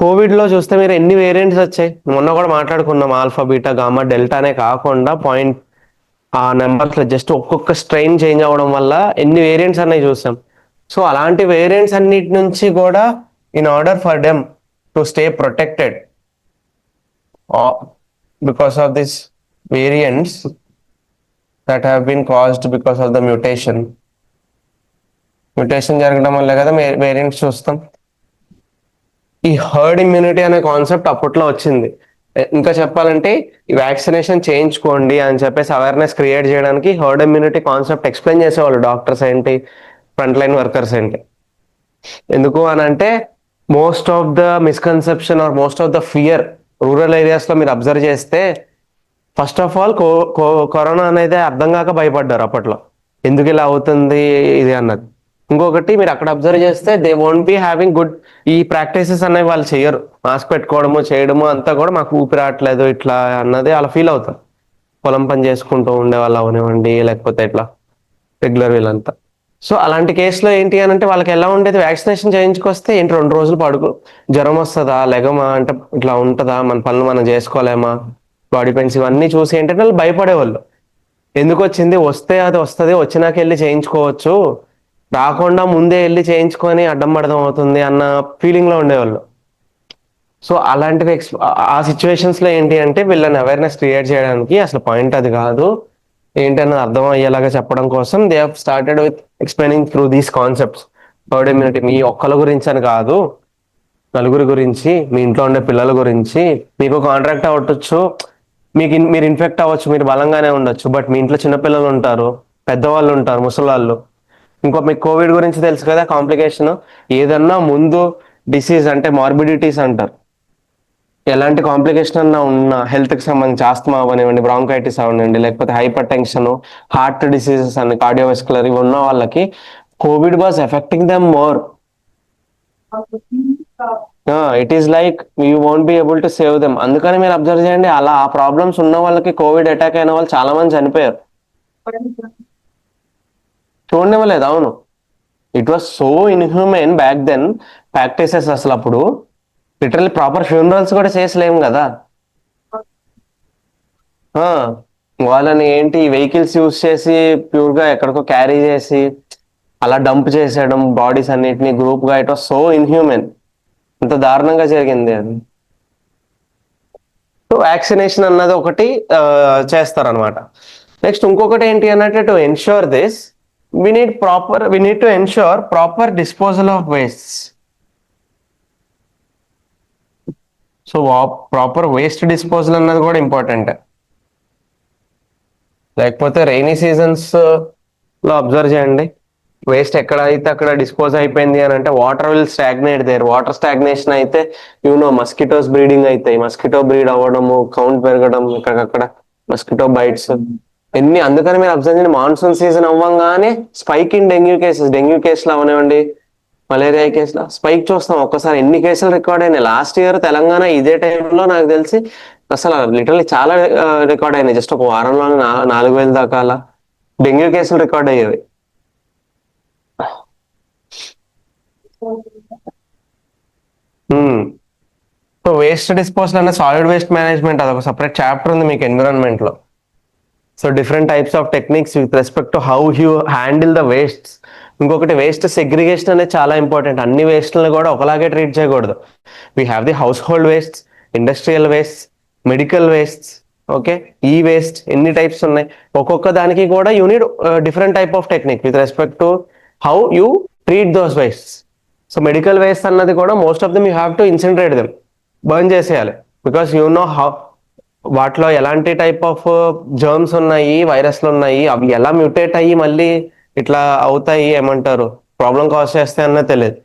[SPEAKER 1] COVID లో చూస్తే మీరు ఎన్ని వేరియంట్స్ వచ్చాయి, మొన్న కూడా మాట్లాడుకున్నాం, ఆల్ఫా బీటా గామా డెల్టా అనే కాకుండా పాయింట్ ఆ నెంబర్స్ లో జస్ట్ ఒక్కొక్క స్ట్రెయిన్ చేంజ్ అవ్వడం వల్ల ఎన్ని వేరియంట్స్ అన్నవి చూసాం. సో అలాంటి వేరియంట్స్ అన్నిటి నుంచి కూడా in order for them to stay protected because of this variants that have been caused because of the mutation జరగడం వల్లే కదా వేరియంట్స్ చూస్తాం. ఈ హర్డ్ ఇమ్యూనిటీ అనే కాన్సెప్ట్ అప్పట్లో వచ్చింది. ఇంకా చెప్పాలంటే ఈ వ్యాక్సినేషన్ చేయించుకోండి అని చెప్పేసి అవేర్నెస్ క్రియేట్ చేయడానికి హర్డ్ ఇమ్యూనిటీ కాన్సెప్ట్ ఎక్స్ప్లెయిన్ చేసేవాళ్ళు డాక్టర్స్ ఏంటి, ఫ్రంట్ లైన్ వర్కర్స్ ఏంటి. ఎందుకు అని అంటే most of the misconception or most of the fear rural areas లో మీరు అబ్జర్వ్ చేస్తే, ఫస్ట్ ఆఫ్ ఆల్ కరోనా అనేది అర్థం కాక భయపడ్డారు అప్పట్లో, ఎందుకు ఇలా అవుతుంది ఇది అన్నది. ఇంకొకటి మీరు అక్కడ అబ్జర్వ్ చేస్తే they won't be having good ఈ ప్రాక్టీసెస్ అనేవి వాళ్ళు చేయరు. మాస్క్ పెట్టుకోవడము చేయడము అంతా కూడా మాకు ఊపి రావట్లేదు ఇట్లా అన్నది అలా ఫీల్ అవుతారు. పొలం పని చేసుకుంటూ ఉండే వాళ్ళు అవనివ్వండి, లేకపోతే ఇట్లా రెగ్యులర్ వీళ్ళంతా. సో అలాంటి కేసులో ఏంటి అని అంటే వాళ్ళకి ఎలా ఉండేది, వ్యాక్సినేషన్ చేయించుకొస్తే ఏంటి 2 రోజులు పడుకు, జ్వరం వస్తుందా, లెగమా అంటే ఇట్లా ఉంటుందా, మన పనులు మనం చేసుకోలేమా, బాడీ పెయిన్స్ ఇవన్నీ చూసి ఏంటంటే వాళ్ళు భయపడేవాళ్ళు. ఎందుకు వచ్చింది, వస్తే అది వస్తుంది, వచ్చినాక వెళ్ళి చేయించుకోవచ్చు, రాకుండా ముందే వెళ్ళి చేయించుకొని అడ్డం పడడం అవుతుంది అన్న ఫీలింగ్ లో ఉండేవాళ్ళు. సో అలాంటివి ఆ సిచ్యువేషన్స్ లో ఏంటి అంటే వీళ్ళని అవేర్నెస్ క్రియేట్ చేయడానికి అసలు పాయింట్ అది కాదు, ఏంటన్నది అర్థం అయ్యేలాగా చెప్పడం కోసం they have started with explaining through these concepts. Herd immunity మీ ఒక్కల గురించి అని కాదు, నలుగురి గురించి, మీ ఇంట్లో ఉండే పిల్లల గురించి. మీకు కాంట్రాక్ట్ అవ్వచ్చు, మీరు ఇన్ఫెక్ట్ అవ్వచ్చు, మీరు బలంగానే ఉండొచ్చు, బట్ మీ ఇంట్లో చిన్నపిల్లలు ఉంటారు, పెద్దవాళ్ళు ఉంటారు, ముసలాళ్ళు. ఇంకో మీకు కోవిడ్ గురించి తెలుసు కదా, కాంప్లికేషన్ ఏదన్నా ముందు డిసీజ్ అంటే మార్బిడిటీస్ అంటారు. ఎలాంటి కాంప్లికేషన్ అన్నా ఉన్న హెల్త్ కి సంబంధించి ఆస్తమా అవనివ్వండి, బ్రాంకైటిస్ అవనివ్వండి, లేకపోతే హైపర్ టెన్షన్, హార్ట్ డిసీజెస్ అని కార్డియోవెస్కులర్ ఇవి ఉన్న వాళ్ళకి Covid was effecting them more. It is like you won't be able to save them. అందుకని మీరు అబ్జర్వ్ చేయండి, అలా ఆ ప్రాబ్లమ్స్ ఉన్న వాళ్ళకి కోవిడ్ అటాక్ అయిన వాళ్ళు చాలా మంది చనిపోయారు. చూడనివ్వలేదు, అవును. It was so inhuman back then practices. అసలు అప్పుడు లిటరల్లీ ప్రాపర్ ఫ్యూనరల్స్ కూడా చేసలేము కదా. వాళ్ళని ఏంటి వెహికల్స్ యూస్ చేసి ప్యూర్ గా ఎక్కడికో క్యారీ చేసి అలా డంప్ చేసేయడం బాడీస్ అన్నిటిని గ్రూప్ గా. ఇట్ వాస్ సో ఇన్హ్యూమెన్, ఇంత దారుణంగా జరిగింది అది. సో వ్యాక్సినేషన్ అన్నది ఒకటి చేస్తారనమాట. నెక్స్ట్ ఇంకొకటి ఏంటి అన్నట్టు to ensure this we need to ensure proper disposal of wastes. So proper waste disposal అన్నది కూడా ఇంపార్టెంట్. లేకపోతే రైనీ సీజన్స్ లో అబ్జర్వ్ చేయండి, వేస్ట్ ఎక్కడ అయితే అక్కడ డిస్పోజ్ అయిపోయింది అని అంటే water will stagnate there. Water stagnation అయితే మస్కిటోస్ బ్రీడింగ్ అవుతాయి, మస్కిటో బ్రీడ్ అవ్వడము, కౌంట్ పెరగడం, ఇక్కడక్కడ మస్కిటో బైట్స్ ఎన్ని. అందుకని మీరు అబ్జర్వ్ చేయండి, మాన్సూన్ సీజన్ అవ్వగానే స్పైక్ ఇన్ డెంగ్యూ కేసులు అవనివ్వండి, మలేరియా కేసులు స్పైక్ చూస్తాం. ఒక్కసారి ఎన్ని కేసులు రికార్డ్ అయినాయి లాస్ట్ ఇయర్ తెలంగాణ ఇదే టైంలో నాకు తెలిసి అసలు లిటరల్లీ చాలా రికార్డ్ అయినాయి. జస్ట్ ఒక వారంలో 4,000 దాకా అలా డెంగ్యూ కేసులు రికార్డ్ అయ్యేవి. సో వేస్ట్ డిస్పోజల్ అంటే సాలిడ్ వేస్ట్ మేనేజ్మెంట్, అదొక సపరేట్ చాప్టర్ ఉంది మీకు ఎన్విరాన్మెంట్ లో. So different types of techniques with respect to how you handle the wastes. ఇంకొకటి వేస్ట్ సెగ్రిగేషన్ అనేది చాలా ఇంపార్టెంట్. అన్ని వేస్ట్లను కూడా ఒకలాగే ట్రీట్ చేయకూడదు. We have the house hold waste, industrial waste, medical waste. Okay, ఈ వేస్ట్ ఎన్ని టైప్స్ ఉన్నాయి, ఒక్కొక్క దానికి కూడా you need different type of technique with respect to how you treat those waste. So medical waste అన్నది కూడా most of them you have to incinerate them, burn చేసేయాలి. Because you know how వాటిలో ఎలాంటి type of germs ఉన్నాయి, వైరస్లు ఉన్నాయి, అవి ఎలా మ్యూటేట్ అయ్యి మళ్ళీ ఇట్లా అవుతాయి, ఏమంటారు ప్రాబ్లం కాజ్ చేస్తాయి అన్నది తెలియదు.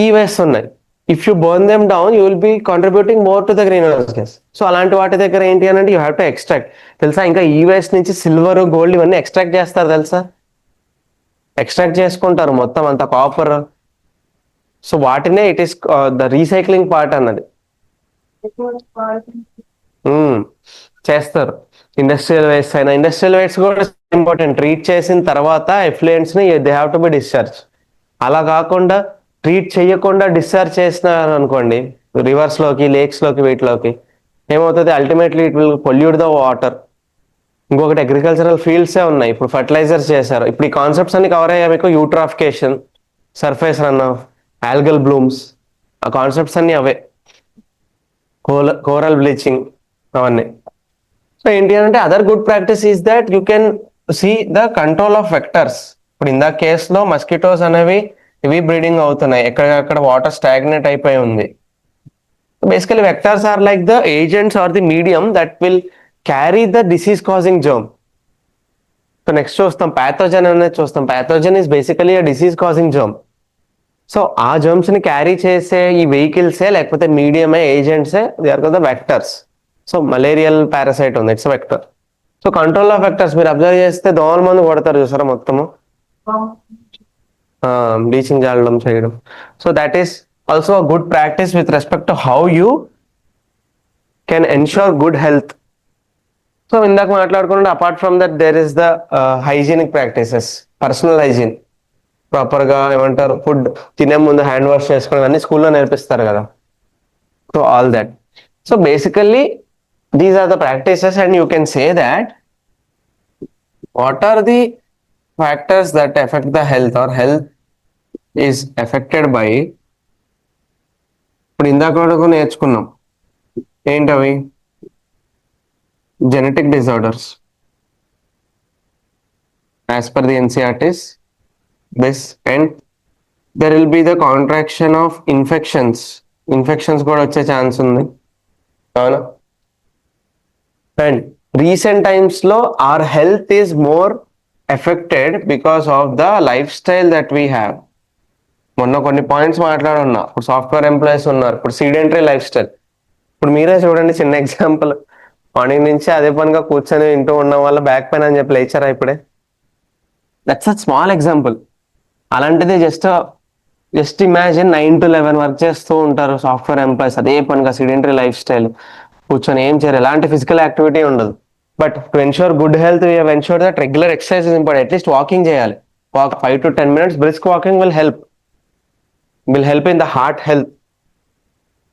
[SPEAKER 1] ఈ వేస్ట్ ఉన్నాయి, if you burn them down you will B contributing more to the green house gas. So అలాంటి వాటి దగ్గర ఏంటి అని అంటే యూ హ్యావ్ టు ఎక్స్ట్రాక్ట్. తెలుసా, ఇంకా ఈ వేస్ట్ నుంచి సిల్వర్, గోల్డ్ ఇవన్నీ ఎక్స్ట్రాక్ట్ చేస్తారు తెలుసా, ఎక్స్ట్రాక్ట్ చేసుకుంటారు మొత్తం అంత కాపర్. సో వాటినే it is the recycling part అన్నది. చేస్తారు. ఇండస్ట్రియల్ వేస్ట్ అయినా, ఇండస్ట్రియల్ వేస్ట్ కూడా ఇంపార్టెంట్. ట్రీట్ చేసిన తర్వాత ఎఫ్లూయెంట్స్ ని they have to be discharge. అలా కాకుండా ట్రీట్ చేయకుండా డిశ్చార్జ్ చేసినారు అనుకోండి రివర్స్ లోకి, లేక్స్ లోకి, వీటిలోకి ఏమవుతుంది, ultimately it will pollute the water. ఇంకొకటి అగ్రికల్చరల్ ఫీల్డ్సే ఉన్నాయి, ఇప్పుడు ఫర్టిలైజర్స్ చేశారు. ఇప్పుడు ఈ కాన్సెప్ట్స్ అన్ని కవర్ అయ్యాయి మీకు. Eutrophication, surface run off, algal blooms, ఆ కాన్సెప్ట్స్ అన్ని అవే. కోరల్ బ్లీచింగ్ అవన్నీ. సో ఏంటి అంటే other good practice is that you can see the control of vectors. ఇప్పుడు ఇందా కేసులో మస్కిటోస్ అనేవి ఇవి బ్రీడింగ్ అవుతున్నాయి, ఎక్కడెక్కడ వాటర్ స్టాగ్నేట్ అయిపోయి ఉంది. Basically vectors are like the agents are the medium that will carry the disease causing germ. So next చూస్తాం ప్యాథోజన్ అనేది చూస్తాం. Pathogen is basically a disease causing germ. So ఆ జర్మ్స్ ని carry చేసే ఈ వెహికల్సే లేకపోతే మీడియమే, ఏజెంట్సే, they are the vectors. So malarial parasite ఉంది, it's vector. So control of vectors మీరు అబ్జర్వ్ చేస్తే దోమల మందు కొడతారు చూసారా మొత్తము, బ్లీచింగ్ చల్లడం చేయడం. So that is also a good practice with respect to how you can ensure good health. So ఇందాక మాట్లాడుకుంటే apart from that there is the hygienic practices, personal hygiene. Proper గా ఏమంటారు, ఫుడ్ తినే ముందు హ్యాండ్ వాష్ చేసుకోవడం అన్ని స్కూల్లో నేర్పిస్తారు కదా. So all that. So basically these are the practices, and you can say that what are the factors that affect the health or health is affected by. ఇప్పుడు ఇందాక వరకు నేర్చుకున్నాం ఏంటవి, genetic disorders as per the NCERTs, this, and there will be the contraction of infections కూడా వచ్చే chance ఉంది, అవునా. And recent times లో our health is more affected because of the lifestyle that we have. మొన్న కొన్ని points మాట్లాడున్నా, ఇప్పుడు software employees ఉన్నారు, ఇప్పుడు సీడెంటరీ లైఫ్ స్టైల్. ఇప్పుడు మీరే చూడండి, చిన్న ఎగ్జాంపుల్, మార్నింగ్ నుంచి అదే పనిగా కూర్చొని వింటూ ఉన్న వాళ్ళ బ్యాక్ పెయిన్ అని చెప్పి లేచారా ఇప్పుడే. That's a small example. అలాంటిది జస్ట్ ఇమాజిన్ 9 to 11 వర్క్ చేస్తూ ఉంటారు సాఫ్ట్వేర్ ఎంప్లాయీస్, అదే పనిగా సీడెంటరీ లైఫ్ స్టైల్, కూర్చొని ఏం చేయరు, ఎలాంటి ఫిజికల్ యాక్టివిటీ ఉండదు. But to ensure good health we have ensure that regular exercise is important. At least walking చేయాలి. Walk 5 to 10 minutes brisk walking will help in the heart health,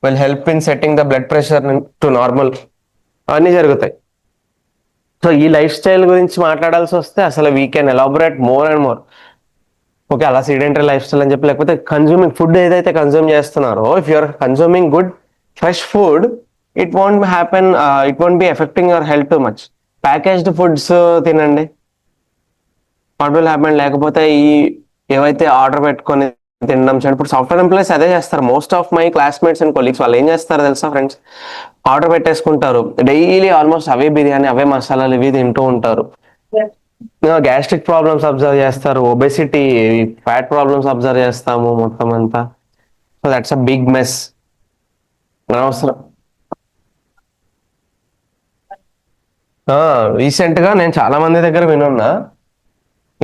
[SPEAKER 1] will help in setting the blood pressure to normal. అవన్నీ జరుగుతాయి. So ఈ life style గురించి మాట్లాడాల్సి వస్తే అసలు we can elaborate more and more. Okay, అలా sedentary lifestyle అని చెప్పి, లేకపోతే కన్జ్యూమింగ్ ఫుడ్ ఏదైతే కన్జ్యూమ్ చేస్తున్నారో, if you're consuming good fresh food, it won't be affecting your health too much. Packaged foods తినండి, వాట్ విల్ హ్యాపెన్, లేకపోతే ఈ ఏవైతే ఆర్డర్ పెట్టుకొని తినడం చేయడం. ఇప్పుడు సాఫ్ట్వేర్ ఎంప్లాయీస్ అదే చేస్తారు. Most of my classmates and colleagues వాళ్ళు ఏం చేస్తారు తెలుసా ఫ్రెండ్స్, ఆర్డర్ పెట్టేసుకుంటారు డైలీ, ఆల్మోస్ట్ అవే బిర్యానీ అవే మసాలాలు ఇవి తింటూ ఉంటారు. గ్యాస్ట్రిక్ ప్రాబ్లమ్స్ అబ్జర్వ్ చేస్తారు, ఒబెసిటీ, ఫ్యాట్ ప్రాబ్లమ్స్ అబ్జర్వ్ చేస్తాము మొత్తం అంతా. So that's a big mess. అనవసరం. రీసెంట్ గా నేను చాలా మంది దగ్గర వినున్నా,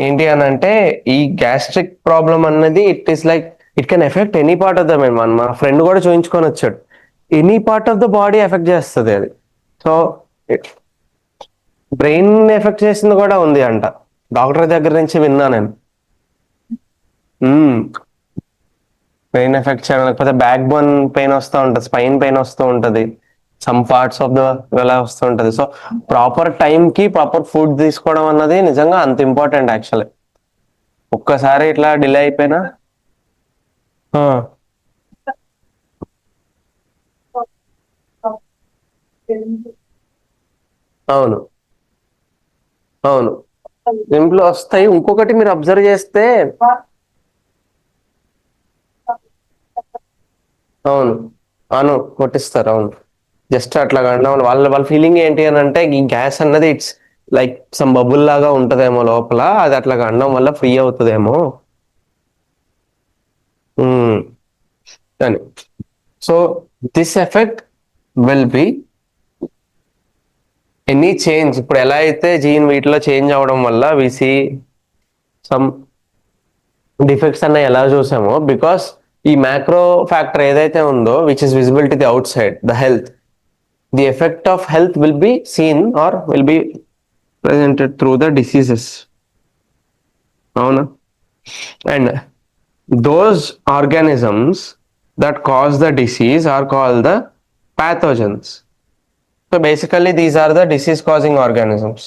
[SPEAKER 1] ఏంటి అని అంటే ఈ గ్యాస్ట్రిక్ ప్రాబ్లం అన్నది it is like it can affect any part of the mind. మా ఫ్రెండ్ కూడా చూపించుకొని వచ్చాడు, any part of the body effect చేస్తుంది అది. సో బ్రెయిన్ ఎఫెక్ట్ చేసింది కూడా ఉంది అంట, డాక్టర్ దగ్గర నుంచి విన్నా నేను. బ్రెయిన్ ఎఫెక్ట్ చేయడం, లేకపోతే బ్యాక్ బోన్ పెయిన్ వస్తూ ఉంటుంది, స్పైన్ పెయిన్ వస్తూ ఉంటుంది, సమ్ పార్ట్స్ ఆఫ్ ద ఎలా వస్తూ ఉంటుంది. సో ప్రాపర్ టైంకి ప్రాపర్ ఫుడ్ తీసుకోవడం అన్నది నిజంగా అంత ఇంపార్టెంట్ యాక్చువల్లీ. ఒక్కసారి ఇట్లా డిలే అయిపోయినా. ఆ, అవును, అవును, ఇంట్లో వస్తాయి. ఇంకొకటి మీరు అబ్జర్వ్ చేస్తే, అవును, అవును, కొట్టిస్తారు, అవును. జస్ట్ అట్లా అనడం వాళ్ళ వాళ్ళ ఫీలింగ్ ఏంటి అని అంటే ఈ గ్యాస్ అన్నది ఇట్స్ లైక్ సమ్ బబుల్ లాగా ఉంటదేమో లోపల, అది అట్లా అనడం వల్ల ఫ్రీ అవుతుందేమో ఉమ్, అని. So this effect will be any change. ఇప్పుడు ఎలా అయితే జీన్ వీటిలో చేంజ్ అవడం వల్ల వి సీ సమ్ డిఫెక్ట్స్ అన్న ఎలా చూసామో, బికాస్ ఈ మ్యాక్రో ఫ్యాక్టర్ ఏదైతే ఉందో which is visible to the outside the health, the effect of health will be seen or will be presented through the diseases. అవునా? And those organisms that cause the disease are called the pathogens. So basically these are the disease causing organisms.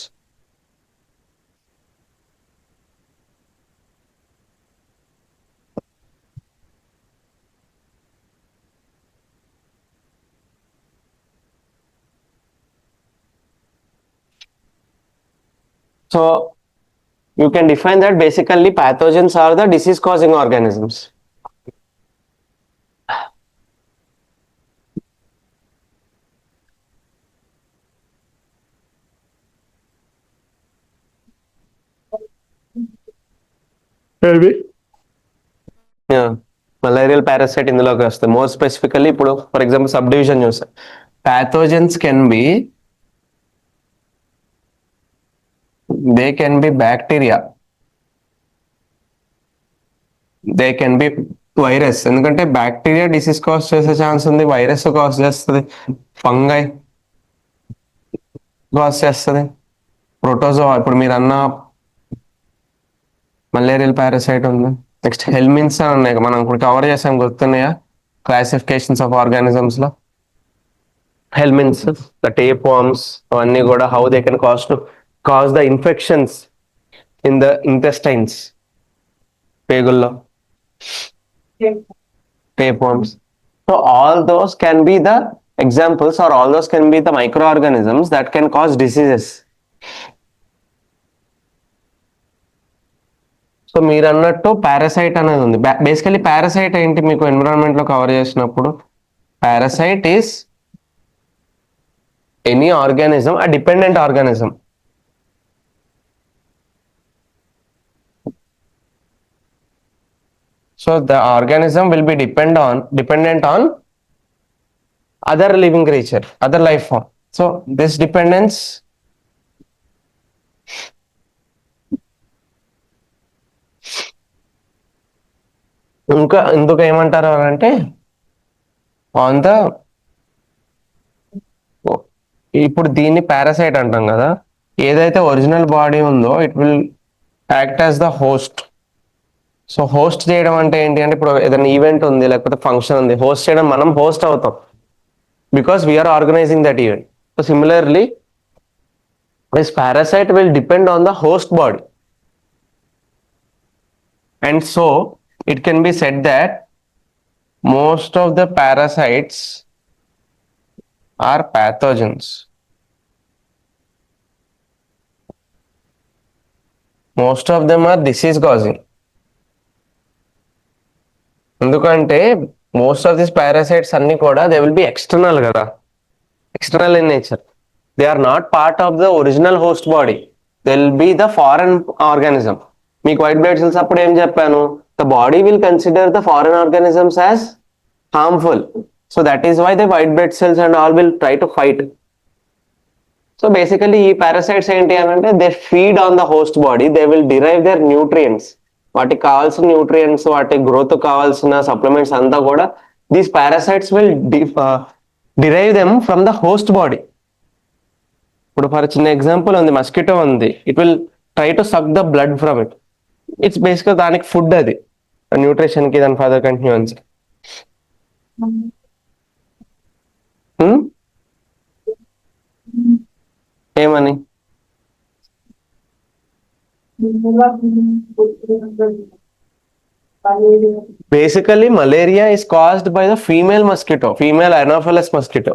[SPEAKER 1] So you can define that basically pathogens are the disease causing organisms. Maybe. Yeah. Malarial parasite ఇందులోకి వస్తాయి. More specifically ఇప్పుడు for example sub division చూస్తాం. Pathogens can be, they can be bacteria, they can be virus. ఎందుకంటే bacteria disease cause చేసే chance ఉంది, virus cause చేస్తుంది, fungi cause చేస్తుంది, protozoa ఇప్పుడు మీరు అన్న మలేరియల్ పారాసైట్ ఉంది. నెక్స్ట్ హెల్మిన్స్ అని ఉన్నాయి, మనం ఇప్పుడు కవర్ చేసాం, గుర్తున్నాయా క్లాసిఫికేషన్స్ ఆఫ్ ఆర్గానిజమ్స్ లో. హెల్మిన్స్, ద టేప్ వార్మ్స్, అవన్నీ కూడా how they can cause the infections in the intestines, పేగుల్లో tapeworms. So all those can be the examples, or all those can be the microorganisms that can cause diseases. So మీరు అన్నట్టు parasite అనేది ఉంది. Basically parasite ఏంటి మీకు environment లో cover చేసినప్పుడు, parasite is any organism, a dependent organism. So the organism will be dependent on other living creature, other life form. So this dependence ఇంకా ఎందుకు ఏమంటారు అని అంటే ఆన్ ద, ఇప్పుడు దీన్ని పారాసైట్ అంటాం కదా, ఏదైతే ఒరిజినల్ బాడీ ఉందో it will act as the host. So host చేయడం అంటే ఏంటి అంటే ఇప్పుడు ఏదైనా ఈవెంట్ ఉంది లేకపోతే ఫంక్షన్ ఉంది, హోస్ట్ చేయడం, మనం హోస్ట్ అవుతాం because we're organizing that event. So similarly this parasite will depend on the host body, and so it can be said that most of the parasites are pathogens. Most of them are disease causing. ఎందుకంటే most of this parasites అన్ని కూడా they will be external కదా, external in nature. They are not part of the original host body, they will be the foreign organism. మీకు white blood cells అప్పుడు ఏం చెప్పాను, the body will consider the foreign organisms as harmful. So that is why the white blood cells and all will try to fight. So basically ఈ parasites ఏంటి అని అంటే they feed on the host body, they will derive their nutrients. వాటికి కావాల్సిన nutrients, వాటి growth కావాల్సిన supplements అంతా కూడా these parasites will derive them from the host body. ఇప్పుడు ఫర్ చిన్న ఎగ్జాంపుల్ ఉంది, మస్కిటో ఉంది, it will try to suck the blood from it. It's బేసిక్గా దానికి ఫుడ్ అది, న్యూట్రిషన్కి దాని ఫర్దర్ కంటిన్యూన్స్. ఏమని basically malaria is caused by the female mosquito, female anopheles mosquito.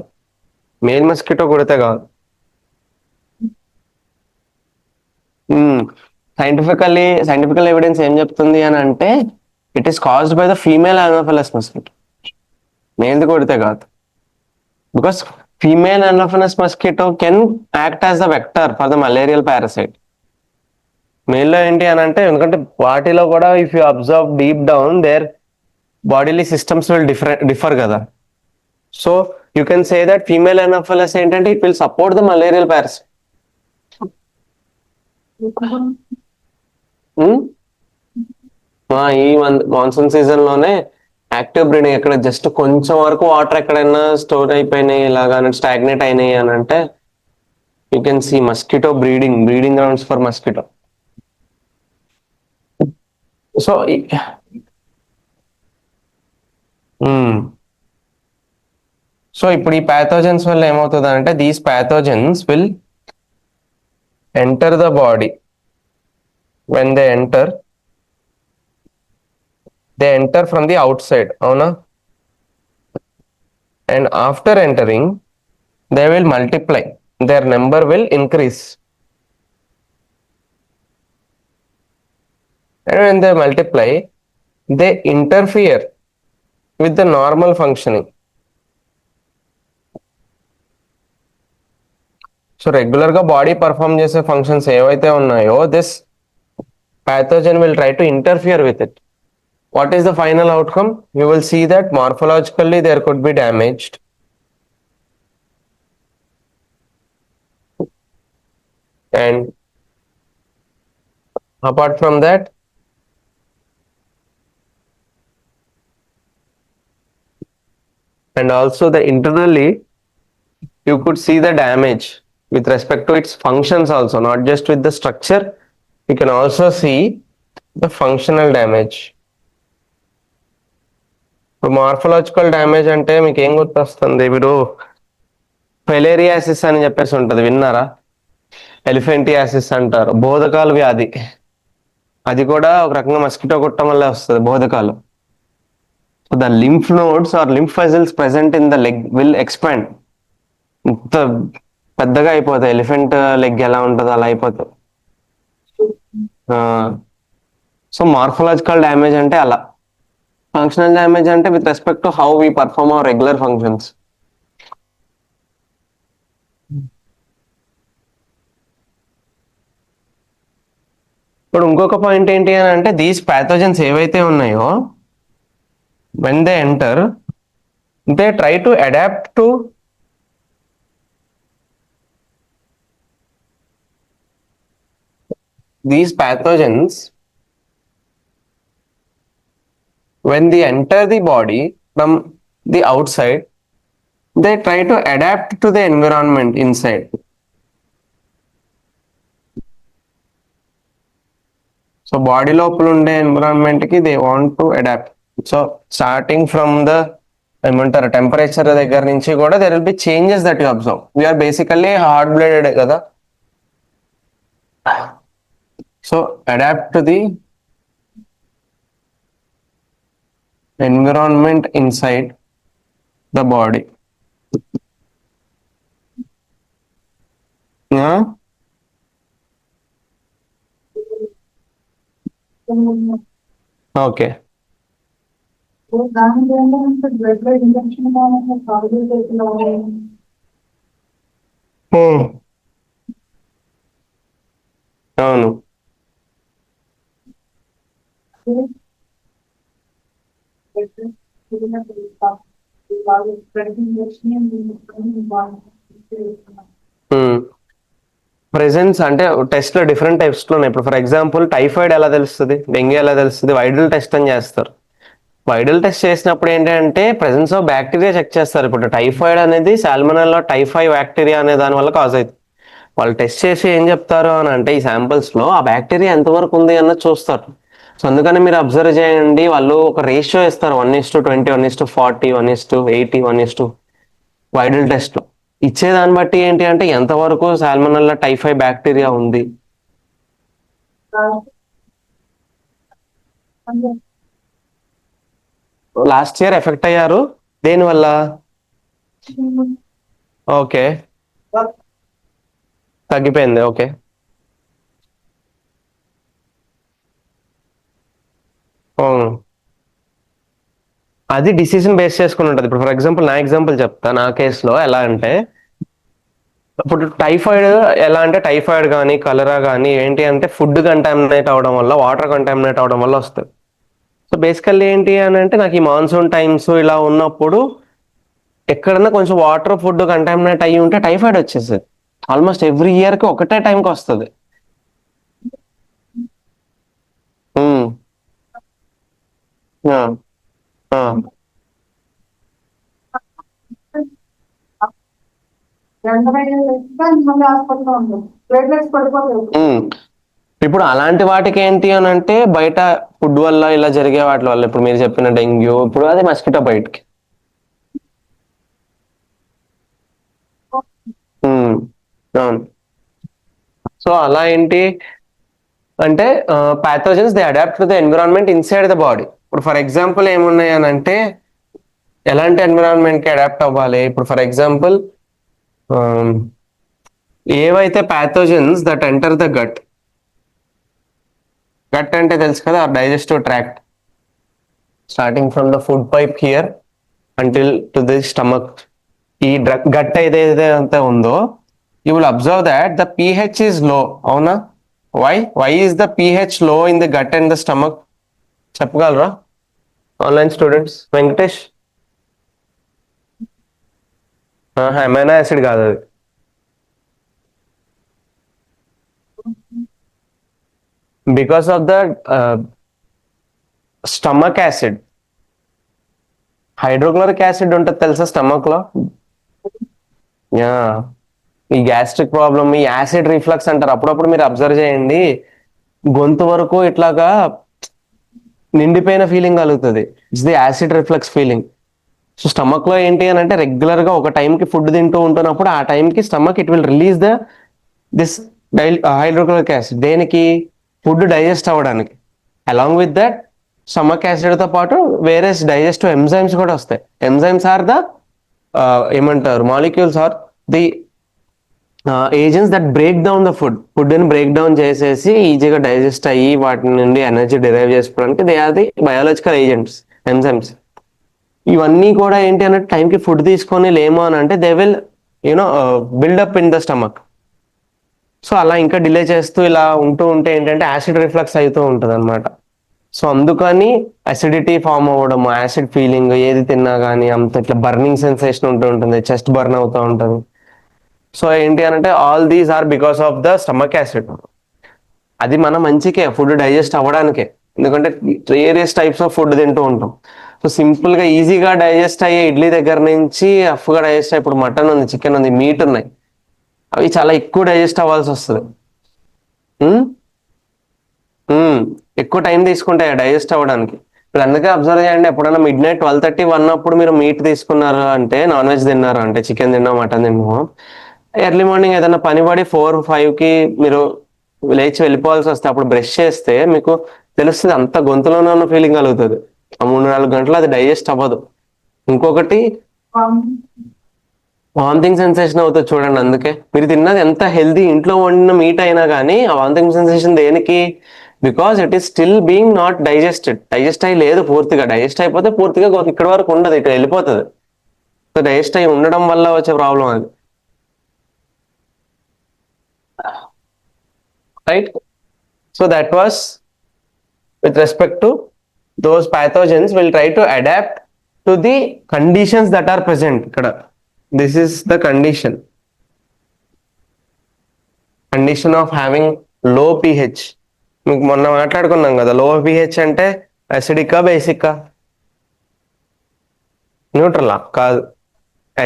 [SPEAKER 1] Male mosquito కొడితే కాదు. సైంటిఫికల్ ఎవిడెన్స్ ఏం చెప్తుంది అని అంటే it is caused by the female anopheles mosquito, మేల్ది కొడితే కాదు. Because female anopheles mosquito can act as the vector for the malarial parasite. మేల్లో ఏంటి అని అంటే, ఎందుకంటే వాటిలో కూడా if you observe deep down their bodily systems will differ కదా. So you can say that female anopheles ఏంటంటే it will support the malarial parasite. ఈ మాన్సూన్ సీజన్ లోనే యాక్టివ్ బ్రీడింగ్, ఎక్కడ జస్ట్ కొంచెం వరకు వాటర్ ఎక్కడైనా స్టోర్ అయిపోయినాయి ఇలాగా స్టాగ్నేట్ అయినాయి అని అంటే you can see mosquito breeding grounds for mosquito. So ఇప్పుడు ఈ ప్యాథోజన్స్ వల్ల ఏమవుతుంది అంటే these pathogens will enter the body. When they enter from the outside, అవునా? And after entering they will multiply, their number will increase. And when they multiply, they interfere with the normal functioning. So రెగ్యులర్గా body perform చేసే functions ఏవైతే ఉన్నాయో this pathogen will try to interfere with it. What is the final outcome? You will see that morphologically there could be damaged. And apart from that, and also the internally you could see the damage with respect to its functions also, not just with the structure. You can also see the functional damage. ఇప్పుడు morphological damage అంటే మీకు ఏం గుర్తొస్తుంది? మీరు ఫెలేరియాసిస్ అని చెప్పేసి ఉంటుంది, విన్నారా? ఎలిఫెంటియాసిస్ అంటారు, బోధకాలు వ్యాధి. అది కూడా ఒక రకంగా మస్కిటో కుట్టడం వల్ల వస్తుంది, బోధకాలు. So the lymph nodes or lymph vessels present in the leg will expand. ఇంత పెద్దగా అయిపోతాయి, ఎలిఫెంట్ లెగ్ ఎలా ఉంటుందో అలా అయిపోతుంది. సో మార్ఫలాజికల్ డ్యామేజ్ అంటే అలా. ఫంక్షనల్ డ్యామేజ్ అంటే with respect to how we perform our regular functions. ఇప్పుడు ఇంకొక పాయింట్ ఏంటి అని అంటే దీస్ ప్యాథోజన్స్ ఏవైతే ఉన్నాయో when they enter they try to adapt to these pathogens. When they enter the body from the outside, they try to adapt to the environment inside. So body లోపల ఉండే environment కి they want to adapt. So starting from the ఏమంటారు temperature దగ్గర నుంచి కూడా there will be changes that you observe. We are basically hard blooded కదా. So adapt to the environment inside the body. Yeah. Okay.
[SPEAKER 3] దాని ఏంటంటే blood లో injection
[SPEAKER 1] అవును. Presence అంటే టెస్ట్ లో డిఫరెంట్ టైప్స్ లో ఉన్నాయి. ఇప్పుడు ఫర్ ఎగ్జాంపుల్ టైఫాయిడ్ ఎలా తెలుస్తుంది, డెంగ్యూ ఎలా తెలుస్తుంది, వైడల్ టెస్ట్ అని చేస్తారు. వైడల్ టెస్ట్ చేసినప్పుడు ఏంటంటే ప్రెసెన్స్ ఆఫ్ బ్యాక్టీరియా చెక్ చేస్తారు. ఇప్పుడు టైఫాయిడ్ అనేది సాల్మనెల్లా టైఫాయి బ్యాక్టీరియా అనే దాని వల్ల కాజ్ అవుతుంది. వాళ్ళు టెస్ట్ చేసి ఏం చెప్తారు అని అంటే ఈ శాంపిల్స్ లో ఆ బ్యాక్టీరియా ఎంతవరకు ఉంది అన్నది చూస్తారు. సో అందుకని మీరు అబ్జర్వ్ చేయండి, వాళ్ళు ఒక రేషియో ఇస్తారు, 1:20, 1:40, 1:80, 1:, వైడల్ టెస్ట్ లో ఇచ్చేదాన్ని బట్టి ఏంటి అంటే ఎంతవరకు సాల్మనెల్లా టైఫాయి బ్యాక్టీరియా ఉంది. లాస్ట్ ఇయర్ ఎఫెక్ట్ అయ్యారు దేనివల్ల? ఓకే, తగ్గిపోయింది. ఓకే. అవును, అది డిసిజన్ బేస్ చేసుకుని ఉంటుంది. ఇప్పుడు ఫర్ ఎగ్జాంపుల్ నా ఎగ్జాంపుల్ చెప్తా. నా కేసులో ఎలా అంటే ఇప్పుడు టైఫాయిడ్ ఎలా అంటే టైఫాయిడ్ కానీ కలరా కానీ ఏంటి అంటే ఫుడ్ కంటామినేట్ అవడం వల్ల, వాటర్ కంటామినేట్ అవడం వల్ల వస్తుంది. సో బేసికల్లీ ఏంటి అని అంటే నాకు ఈ మాన్సూన్ టైమ్స్ ఇలా ఉన్నప్పుడు ఎక్కడన్నా కొంచెం వాటర్ ఫుడ్ కంటామినేట్ అయ్యి ఉంటే టైఫాయిడ్ వచ్చేస్తుంది. ఆల్మోస్ట్ ఎవ్రీ ఇయర్ కి ఒకటే టైంకి వస్తుంది. ఉమ్, ఆ, ఆ.
[SPEAKER 3] హాస్పిటల్లో ఉంది ప్లేట్లెట్స్ పడిపోతాయి.
[SPEAKER 1] ఇప్పుడు అలాంటి వాటికి ఏంటి అని అంటే బయట ఫుడ్ వల్ల ఇలా జరిగే వాటి వల్ల ఇప్పుడు మీరు చెప్పిన డెంగ్యూ, ఇప్పుడు అది మస్కిటో బయటకి. అవును. సో అలా ఏంటి అంటే pathogens they adapt to the environment inside the body. ఇప్పుడు ఫర్ ఎగ్జాంపుల్ ఏమున్నాయి అని అంటే ఎలాంటి ఎన్విరాన్మెంట్ కి అడాప్ట్ అవ్వాలి. ఇప్పుడు ఫర్ ఎగ్జాంపుల్ ఏవైతే pathogens that enter the gut, gut అంటే తెలుసు కదా, digestive tract, starting from the food pipe here until to the stomach. ఈ గట్ ఏదైతే అంతా ఉందో you will observe that the pH is low. అవునా? Why is the pH low in the gut and the stomach? చెప్పగలరా online students? Venkatesh? Amino acid కాదు అది. Because of the stomach acid. Hydrochloric acid ఉంటుంది తెలుసా stomach లో? Yeah, ఈ gastric problem, ఈ acid reflux అంటారు. అప్పుడప్పుడు మీరు అబ్జర్వ్ చేయండి, గొంతు వరకు ఇట్లాగా నిండిపోయిన ఫీలింగ్ కలుగుతుంది. It's the acid reflux feeling. So stomach లో ఏంటి అని అంటే రెగ్యులర్ గా ఒక టైంకి ఫుడ్ తింటూ ఉంటున్నప్పుడు ఆ టైంకి stomach it will release the this hydrochloric acid. దేనికి? ఫుడ్ డైజెస్ట్ అవ్వడానికి. Along with that stomach acid తో పాటు వేరే డైజెస్టివ్ ఎంజైమ్స్ కూడా వస్తాయి. ఎంజైమ్స్ ఆర్ ద ఏమంటారు, molecules are the agents that break down the food ని బ్రేక్ డౌన్ చేసేసి ఈజీగా డైజెస్ట్ అయ్యి వాటి నుండి ఎనర్జీ డిరైవ్ చేసుకోవడానికి they are the biological agents, enzymes. ఇవన్నీ కూడా ఏంటి అంటే టైంకి ఫుడ్ తీసుకొని లేము అని అంటే they will you know build up in the stomach. So అలా ఇంకా డిలే చేస్తూ ఇలా ఉంటూ ఉంటే ఏంటంటే యాసిడ్ రిఫ్లక్స్ అవుతూ ఉంటుంది అనమాట. సో అందుకని అసిడిటీ ఫామ్ అవ్వడం, యాసిడ్ ఫీలింగ్, ఏది తిన్నా కానీ అంత ఇట్లా బర్నింగ్ సెన్సేషన్ ఉంటూ ఉంటుంది, చెస్ట్ బర్న్ అవుతూ ఉంటుంది. సో ఏంటి అని అంటే all these are because of the stomach acid. అది మన మంచికే, ఫుడ్ డైజెస్ట్ అవ్వడానికే. ఎందుకంటే వేరియస్ టైప్స్ ఆఫ్ ఫుడ్ తింటూ ఉంటాం. సో సింపుల్ గా ఈజీగా డైజెస్ట్ అయ్యే ఇడ్లీ దగ్గర నుంచి రఫ్గా డైజెస్ట్ అయ్యే, ఇప్పుడు మటన్ ఉంది, చికెన్ ఉంది, మీట్ ఉన్నాయి, అవి చాలా ఎక్కువ డైజెస్ట్ అవ్వాల్సి వస్తుంది. ఎక్కువ టైం తీసుకుంటాయి డైజెస్ట్ అవ్వడానికి. ఇప్పుడు అందుకే అబ్జర్వ్ చేయండి, ఎప్పుడైనా మిడ్-నైట్ 12:30, 1 అప్పుడు మీరు మీట్ తీసుకున్నారు అంటే, నాన్ వెజ్ తిన్నారు అంటే, చికెన్ తిన్నా, మటన్ తిన్నాము, ఎర్లీ మార్నింగ్ ఏదైనా పని పడి 4, 5కి మీరు లేచి వెళ్ళిపోవాల్సి వస్తే అప్పుడు బ్రష్ చేస్తే మీకు తెలుస్తుంది అంత గొంతులోనే ఉన్న ఫీలింగ్ కలుగుతుంది. ఆ 3-4 గంటలు అది డైజెస్ట్ అవ్వదు. ఇంకొకటి వామిటింగ్ సెన్సేషన్ అవుతుంది చూడండి. అందుకే మీరు తిన్నది ఎంత హెల్దీ ఇంట్లో వండిన మీట్ అయినా కానీ ఆ వామిటింగ్ సెన్సేషన్ దేనికి? Because it is still being not digested. Digest అయ్యి లేదు పూర్తిగా. డైజెస్ట్ అయిపోతే పూర్తిగా ఇక్కడ వరకు ఉండదు, ఇటు వెళ్ళిపోతుంది. సో డైజెస్ట్ అయ్యి ఉండడం వల్ల వచ్చే ప్రాబ్లం అది, right? So that was with respect to those pathogens will try to adapt to the conditions that are present ikkada. This is the condition of having low pH. మీకు మొన్న మాట్లాడుకున్నాం కదా, లో pH అంటే అసిడికా బేసికా? న్యూట్రలా? కాదు,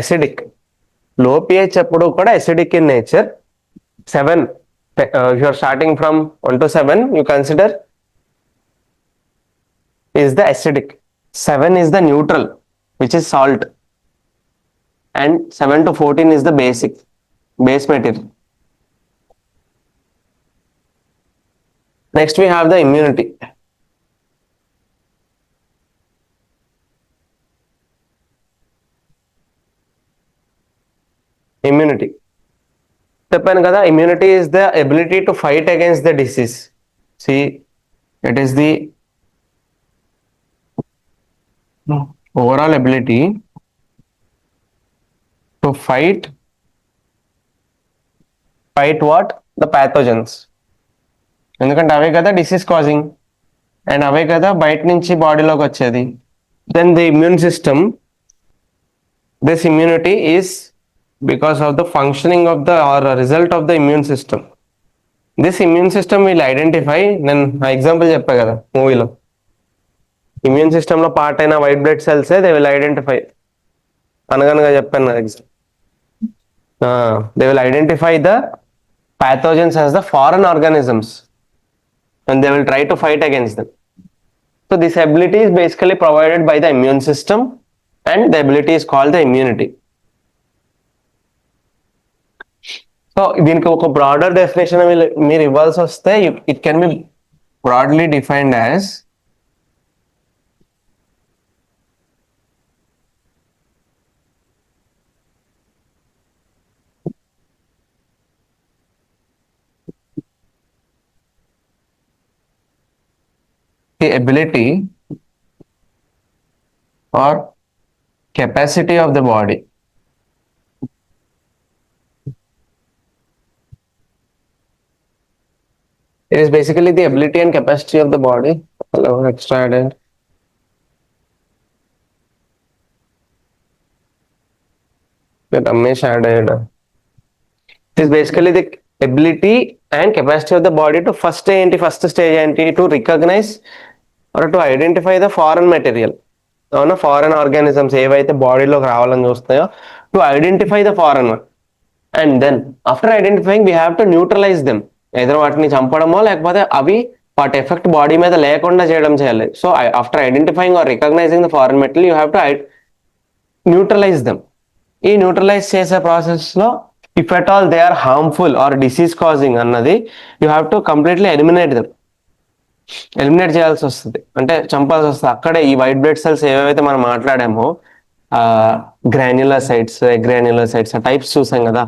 [SPEAKER 1] అసిడిక్. లో pH ఎప్పుడు కూడా acidic in nature. 7, if you are starting from 1 to 7, you consider is the acidic. 7 is the neutral, which is salt, and 7 to 14 is the base material. Next we have the immunity. చెప్పాను కదా, immunity is the ability to fight against the disease. See, it is the overall ability to fight what? The pathogens. ఎందుకంటే అవే కదా disease causing, and అవే కదా బయట నుంచి బాడీలోకి వచ్చేది. Then the immune system, this immunity is because of the functioning of the or result of the immune system. This immune system will identify, నేను example చెప్పా కదా మూవీలో, ఇమ్యూన్ సిస్టమ్ లో పార్ట్ అయిన white blood cells they will identify, అనగనగా చెప్పాను కదా exam. They will identify the pathogens as the foreign organisms and they will try to fight against them. So this ability is basically provided by the immune system and the ability is called the immunity. So దీనికి ఒక broader definition మీరు ఇవ్వాల్సి వస్తే, it can be broadly defined as the ability or capacity of the body it is basically the ability and capacity of the body. Hello, extra added. The Ramesh added. It is basically the ability and capacity of the body to first stage to recognize or to identify the foreign material. అవునా, foreign organisms ఏవైతే బాడీలోకి రావాలని చూస్తాయో, to identify the foreign one, and then after identifying we have to neutralise them. ఏదో వాటిని చంపడమో లేకపోతే అవి వాటి ఎఫెక్ట్ బాడీ మీద లేకుండా చేయడం చేయాలి. So after identifying or recognising the foreign material you have to neutralise them. ఈ న్యూట్రలైజ్ చేసే ప్రాసెస్లో if at all they are harmful or disease causing అన్నది you have to completely eliminate చేయాల్సి వస్తుంది, అంటే చంపాల్సి వస్తుంది. అక్కడే ఈ వైట్ బ్లడ్ సెల్స్ ఏవైతే మనం మాట్లాడామో, గ్రాన్యులోసైట్స్, ఎగ్రాన్యులోసైట్స్ ఆ టైప్స్ చూసాం కదా,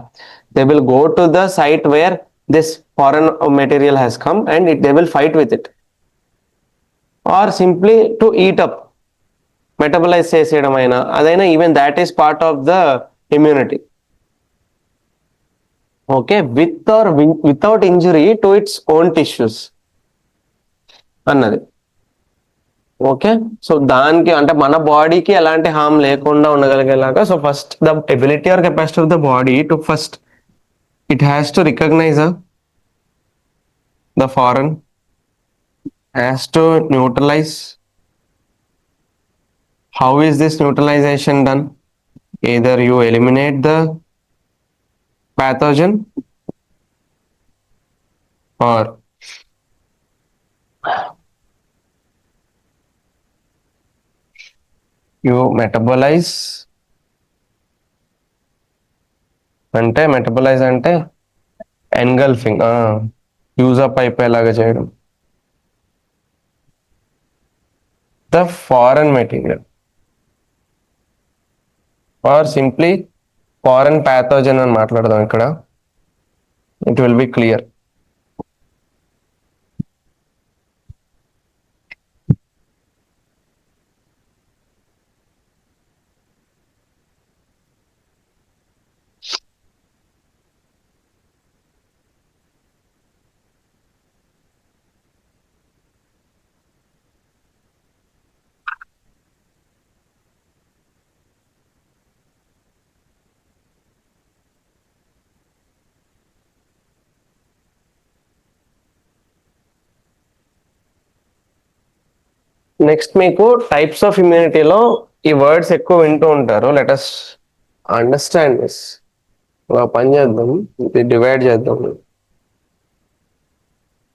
[SPEAKER 1] they will go to the site where this foreign material has come and they will fight with it, or simply to eat up, metabolise చేసేయడం అయినా అదైనా, even that is part of the immunity. Okay, with or without injury to its own tissues అన్నది. Okay, so దానికి అంటే మన బాడీకి ఎలాంటి harm లేకుండా ఉండగలిగేలాగా, so first the ability are capacity of the body to first it has to recognise the foreign, has to neutralise. How is this neutralization done? Either you eliminate the pathogen or you metabolize. అంటే metabolise అంటే engulfing, use up అయిపోయేలాగా చేయడం the foreign material, or simply foreign pathogen అని మాట్లాడదాం ఇక్కడ, it will be clear. Next మీకు types of ఇమ్యూనిటీలో ఈ వర్డ్స్ ఎక్కువ వింటూ ఉంటారు. Let us understand this. ఒక పని చేద్దాం, ఇది డివైడ్ చేద్దాం.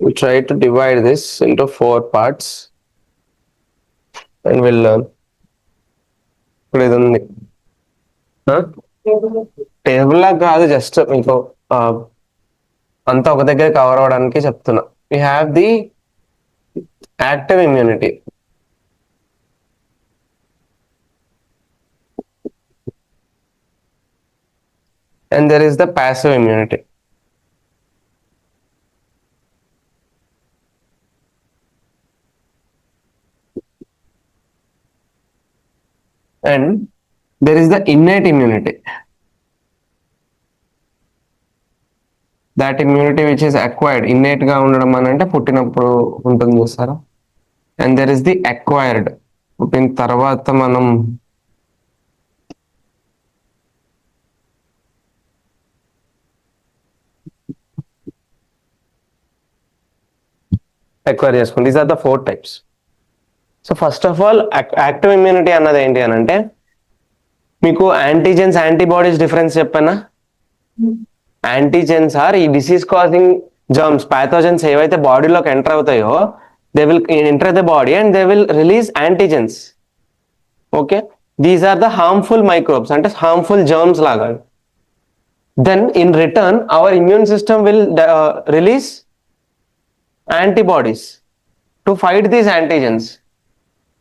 [SPEAKER 1] We try to divide this into 4 parts and we'll learn. ఇప్పుడు ఇది ఉంది, టేబుల్ లాగా కాదు, జస్ట్ మీకు అంతా ఒక దగ్గర కవర్ అవడానికి చెప్తున్నా. We have the active immunity. And there is the passive immunity. And there is the innate immunity. That immunity which is acquired. Innate గా ఉండడం అని అంటే పుట్టినప్పుడు ఉంటుంది చూస్తారా. And there is the acquired. పుట్టిన తర్వాత మనం acquire చేసుకుంటాం. These are the 4 types. So first of all active immunity అన్నది ఏంటి అని అంటే, మీకు యాంటీజెన్స్ యాంటీబాడీస్ డిఫరెన్స్ చెప్పానా. యాంటీజెన్స్ ఆర్ ఈ డిసీజ్ కాజింగ్ జర్మ్స్, ప్యాథోజన్స్ ఏవైతే బాడీలోకి ఎంటర్ అవుతాయో, they will enter the body and they will release antigens. Okay, these are the harmful microbes, అంటే హార్మ్ఫుల్ జర్మ్స్ లాగా. Then in return our immune system will release antibodies to fight these antigens.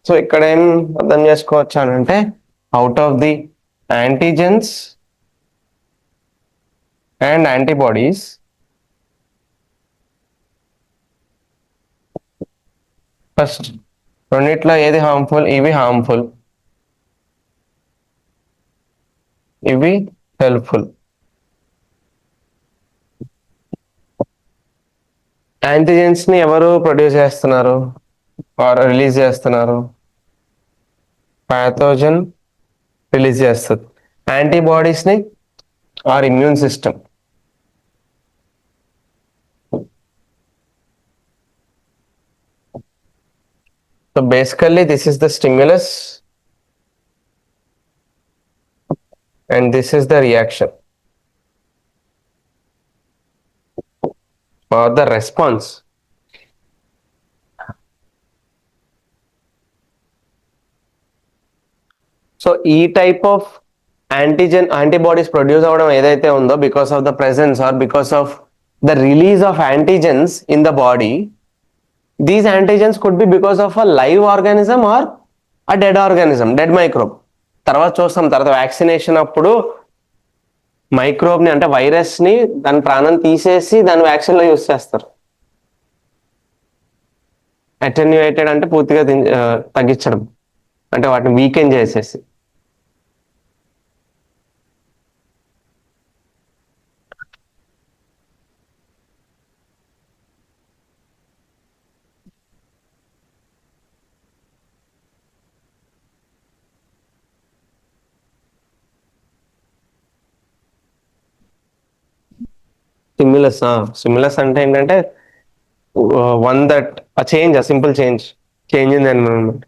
[SPEAKER 1] So ఇక్కడ ఏం అర్థం చేసుకోవచ్చు అని అంటే, out of the antigens and antibodies, first రెండిట్లో ఏది హార్మ్ఫుల్? ఇవి హార్మ్ఫుల్, ఇవి హెల్ప్ఫుల్. యాంటీజెన్స్ ని ఎవరు ప్రొడ్యూస్ చేస్తున్నారు ఆర్ రిలీజ్ చేస్తున్నారు? ప్యాథోజన్ రిలీజ్ చేస్తుంది. యాంటీబాడీస్ ని or immune system. So basically this is the stimulus and this is the reaction or the response. So ఈ టైప్ ఆఫ్ యాంటీబాడీస్ ప్రొడ్యూస్ అవ్వడం ఏదైతే ఉందో, because of the presence or because of the release of antigens in the body, these antigens could be because of a live organism or a dead organism, dead microbe. తర్వాత చూస్తాం, తర్వాత vaccination అప్పుడు మైక్రోబ్ని అంటే వైరస్ని దాని ప్రాణం తీసేసి దాని వ్యాక్సిన్లో యూస్ చేస్తారు. అటెన్యూయేటెడ్ అంటే పూర్తిగా తగ్గించడం, అంటే వాటిని వీకెండ్ చేసేసి. సిమ్యులస్ అంటే ఏంటంటే one that change, simple change in environment.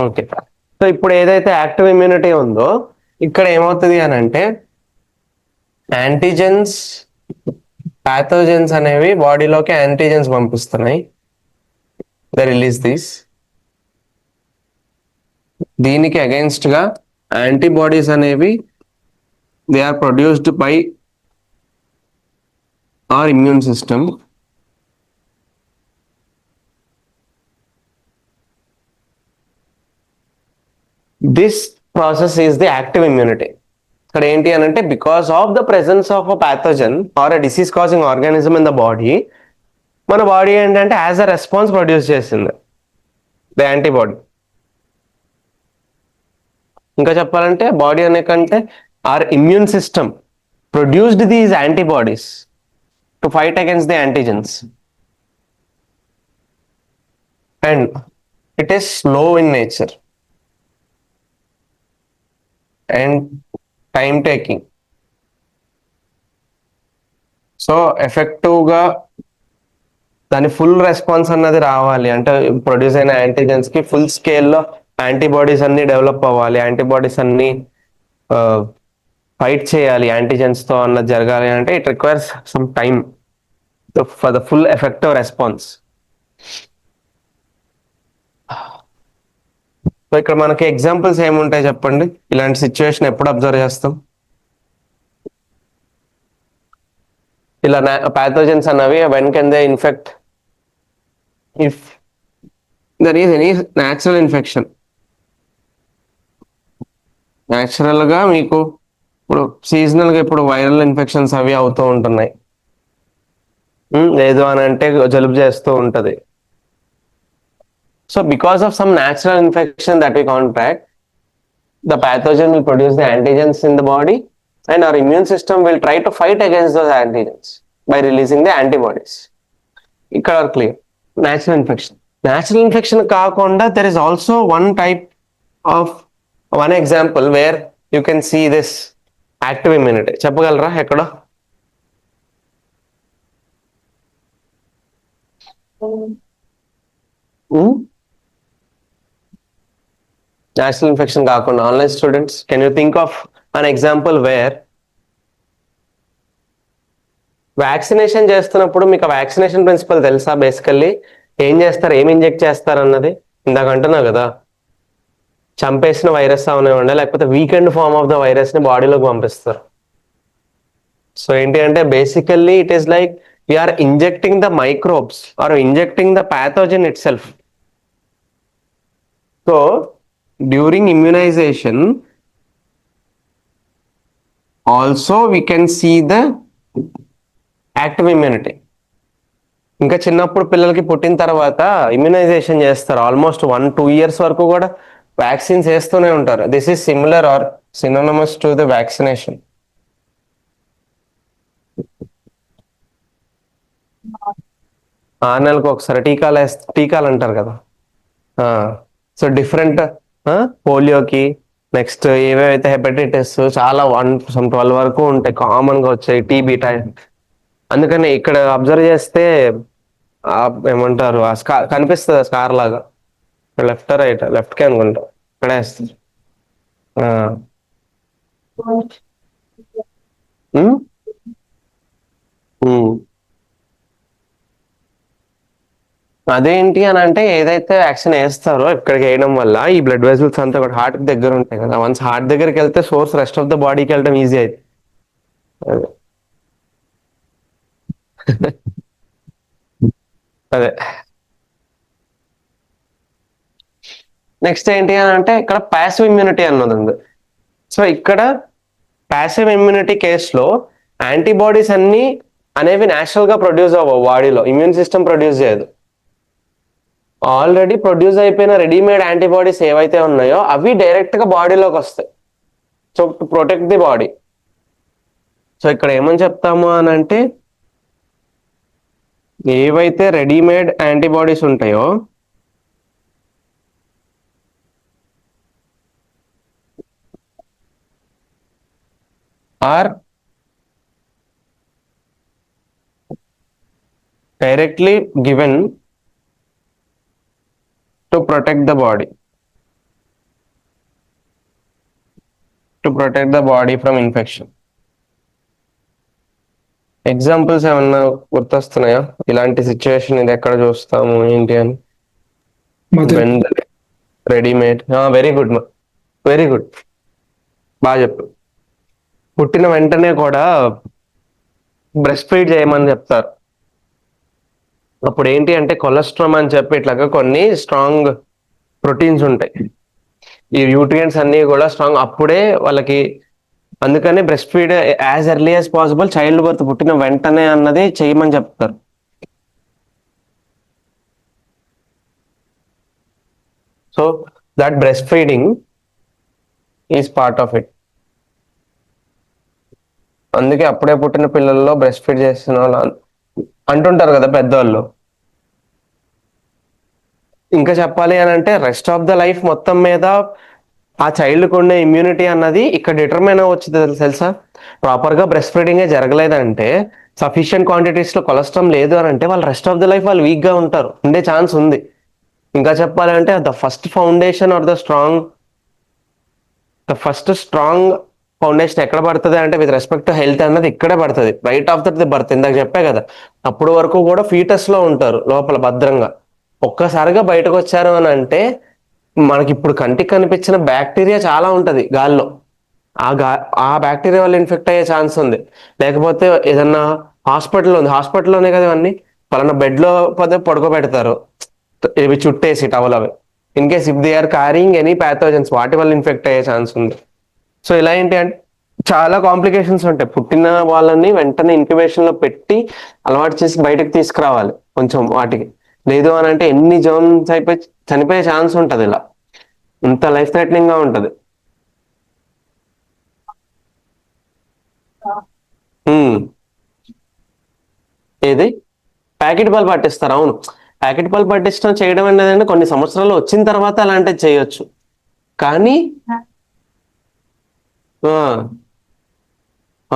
[SPEAKER 1] Okay, so ఇప్పుడు ఏదైతే యాక్టివ్ ఇమ్యూనిటీ ఉందో, ఇక్కడ ఏమవుతుంది అని అంటే, యాంటీజెన్స్ ప్యాథోజన్స్ అనేవి బాడీలోకి యాంటీజెన్స్ పంపిస్తున్నాయి, దే రిలీజ్ దిస్. దీనికి అగైన్స్ట్ గా యాంటీబాడీస్ అనేవి they are produced by our immune system. This process is the active immunity. ఇక్కడ ఏంటి అని అంటే, because of the presence of a pathogen or a disease causing organism in the body, మన body ఏంటంటే as a response produce చేసింది the antibody. ఇంకా చెప్పాలంటే body అనే కంటే or immune system produced these antibodies to fight against the antigens, and it is slow in nature and time taking. So ఎఫెక్టివ్గా దాని full response అన్నది రావాలి అంటే ప్రొడ్యూస్ అయిన యాంటీజెన్స్ కి ఫుల్ స్కేల్లో యాంటీబాడీస్ అన్ని డెవలప్ అవ్వాలి, యాంటీబాడీస్ అన్ని ఫైట్ చేయాలి యాంటీజెన్స్ తో అన్నది జరగాలి అంటే it requires some time for the full effective response. So ఇక్కడ మనకి ఎగ్జాంపుల్స్ ఏముంటాయి చెప్పండి, ఇలాంటి సిచ్యువేషన్ ఎప్పుడు అబ్జర్వ్ చేస్తాం? ఇలా ప్యాథోజన్స్ అన్నవి when can they infect? If there is any natural infection, natural గా మీకు ఇప్పుడు సీజనల్ గా ఇప్పుడు వైరల్ ఇన్ఫెక్షన్స్ అవి అవుతూ ఉంటున్నాయి. లేదు అని అంటే జలుబు చేస్తూ ఉంటది. So because of some natural infection that we contract, the pathogen will produce the antigens in the body and our immune system will try to fight against those antigens by releasing the antibodies. ఇక్కడ clear. Natural infection కాకుండా there is also one example where you can see this active immunity. చెప్పగలరా ఎక్కడ? Natural infection కాకుండా online students, can you think of an example wear vaccination చేస్తున్నప్పుడు మీకు vaccination principal తెలుసా? Basically ఏం చేస్తారు, ఏం ఇంజెక్ట్ చేస్తారు అన్నది ఇందాక అంటున్నా కదా, చంపేసిన వైరస్ అవనివ్వండి లేకపోతే weakened form of the virus ని బాడీలోకి పంపిస్తారు. సో ఏంటి అంటే basically it is like we're injecting the microbes or injecting the pathogen itself. So during immunization also we can see the active immunity. ఇంకా చిన్నప్పుడు పిల్లలకి పుట్టిన తర్వాత ఇమ్యునైజేషన్ చేస్తారు, ఆల్మోస్ట్ 1-2 years వరకు కూడా వ్యాక్సిన్స్ వేస్తూనే ఉంటారు. This is similar or synonymous to the vaccination. 6 నెలలకు ఒకసారి టీకాలు అంటారు కదా. సో డిఫరెంట్ పోలియోకి, నెక్స్ట్ ఏవేవైతే హెపటైటిస్ చాలా 12 వరకు ఉంటాయి, కామన్ గా వచ్చాయి, టీబీ టైప్. అందుకని ఇక్కడ అబ్జర్వ్ చేస్తే ఏమంటారు కనిపిస్తుంది స్కార్ లాగా, లెఫ్ట్ రైట్, లెఫ్ట్ కి అనుకుంటా ఇక్కడ వేస్తుంది. అదేంటి అని అంటే ఏదైతే వ్యాక్సిన్ వేస్తారో ఇక్కడికి వేయడం వల్ల ఈ బ్లడ్ వెజల్స్ అంతా కూడా హార్ట్ కి దగ్గర ఉంటాయి కదా, వన్స్ హార్ట్ దగ్గరికి వెళ్తే సోర్స్ రెస్ట్ ఆఫ్ ద బాడీకి వెళ్ళడం ఈజీ అయితే. అదే నెక్స్ట్ ఏంటి అని అంటే ఇక్కడ ప్యాసివ్ ఇమ్యూనిటీ అన్నది ఉంది. సో ఇక్కడ ప్యాసివ్ ఇమ్యూనిటీ కేసులో యాంటీబాడీస్ అన్ని అనేవి న్యాచురల్ గా ప్రొడ్యూస్ అవ్వవు బాడీలో, ఇమ్యూన్ సిస్టమ్ ప్రొడ్యూస్ చేయదు. ఆల్రెడీ ప్రొడ్యూస్ అయిపోయిన రెడీమేడ్ యాంటీబాడీస్ ఏవైతే ఉన్నాయో అవి డైరెక్ట్ గా బాడీలోకి వస్తాయి, so to protect the body. So ఇక్కడ ఏమని చెప్తాము అని అంటే ఏవైతే రెడీమేడ్ యాంటీబాడీస్ ఉంటాయో or directly given to protect the body, from infection. Examples ఏమన్నా గుర్తొస్తున్నాయా ఇలాంటి సిచ్యువేషన్? ఇది ఎక్కడ చూస్తాము ఏంటి అని? Readymade. Very good, very good, బాగా చెప్పు. పుట్టిన వెంటనే కూడా బ్రెస్ట్ ఫీడ్ చేయమని చెప్తారు. అప్పుడు ఏంటి అంటే కొలెస్ట్రామ్ అని చెప్పి ఇట్లాగా కొన్ని స్ట్రాంగ్ ప్రోటీన్స్ ఉంటాయి, ఈ న్యూట్రియంట్స్ అన్ని కూడా స్ట్రాంగ్ అప్పుడే వాళ్ళకి. అందుకని breast feed as early as possible, child birth పుట్టిన వెంటనే అన్నది చేయమని చెప్తారు. So that breast feeding is part of it. అందుకే అప్పుడే పుట్టిన పిల్లల్లో బ్రెస్ట్ ఫీడ్ చేసిన వాళ్ళు అంటుంటారు కదా పెద్దవాళ్ళు. ఇంకా చెప్పాలి అని అంటే రెస్ట్ ఆఫ్ ద లైఫ్ మొత్తం మీద ఆ చైల్డ్కి ఉండే ఇమ్యూనిటీ అన్నది ఇక్కడ డిటర్మైన్ అవ్వచ్చు తెలుసా? ప్రాపర్ గా బ్రెస్ట్ ఫీడింగే జరగలేదంటే, సఫిషియెంట్ క్వాంటిటీస్ లో కొలెస్ట్రాల్ లేదు అని అంటే వాళ్ళు రెస్ట్ ఆఫ్ ద లైఫ్ వాళ్ళు వీక్ గా ఉంటారు, ఉండే ఛాన్స్ ఉంది. ఇంకా చెప్పాలంటే the first foundation or the first strong foundation ఎక్కడ పడుతుంది అంటే విత్ రెస్పెక్ట్ టు హెల్త్ అన్నది ఇక్కడే పడుతుంది, రైట్ ఆఫ్టర్ ది బర్త్. ఇందాక చెప్పే కదా, అప్పుడు వరకు కూడా ఫీటస్ లో ఉంటారు లోపల భద్రంగా. ఒక్కసారిగా బయటకు వచ్చారు అని అంటే మనకి ఇప్పుడు కంటికి కనిపించిన బ్యాక్టీరియా చాలా ఉంటది గాల్లో, ఆ బ్యాక్టీరియా వల్ల ఇన్ఫెక్ట్ అయ్యే ఛాన్స్ ఉంది. లేకపోతే ఏదన్నా హాస్పిటల్లోనే కదా ఇవన్నీ, పలానా బెడ్ లో పోతే పడుకోబెడతారు ఇవి చుట్టేసి టవల్ అవి. In case if they are carrying any pathogens వాటి వల్ల ఇన్ఫెక్ట్ అయ్యే ఛాన్స్ ఉంది. సో ఇలా ఏంటి అంటే చాలా కాంప్లికేషన్స్ ఉంటాయి. పుట్టిన వాళ్ళని వెంటనే ఇంక్యుబేషన్ లో పెట్టి అలవాటు చేసి బయటకు తీసుకురావాలి కొంచెం వాటికి. లేదు అని అంటే ఎన్ని జర్మ్స్ అయిపోయి చనిపోయే ఛాన్స్ ఉంటది, ఇలా ఇంత లైఫ్ థ్రెటనింగ్ గా ఉంటది. ఉమ్. ఏది ప్యాకెట్ పాలు పట్టిస్తారు, అవును. ప్యాకెట్ పాలు పట్టించడం చేయడం అనేది కొన్ని సంవత్సరాలు వచ్చిన తర్వాత అలాంటివి చేయొచ్చు. కానీ ఆ,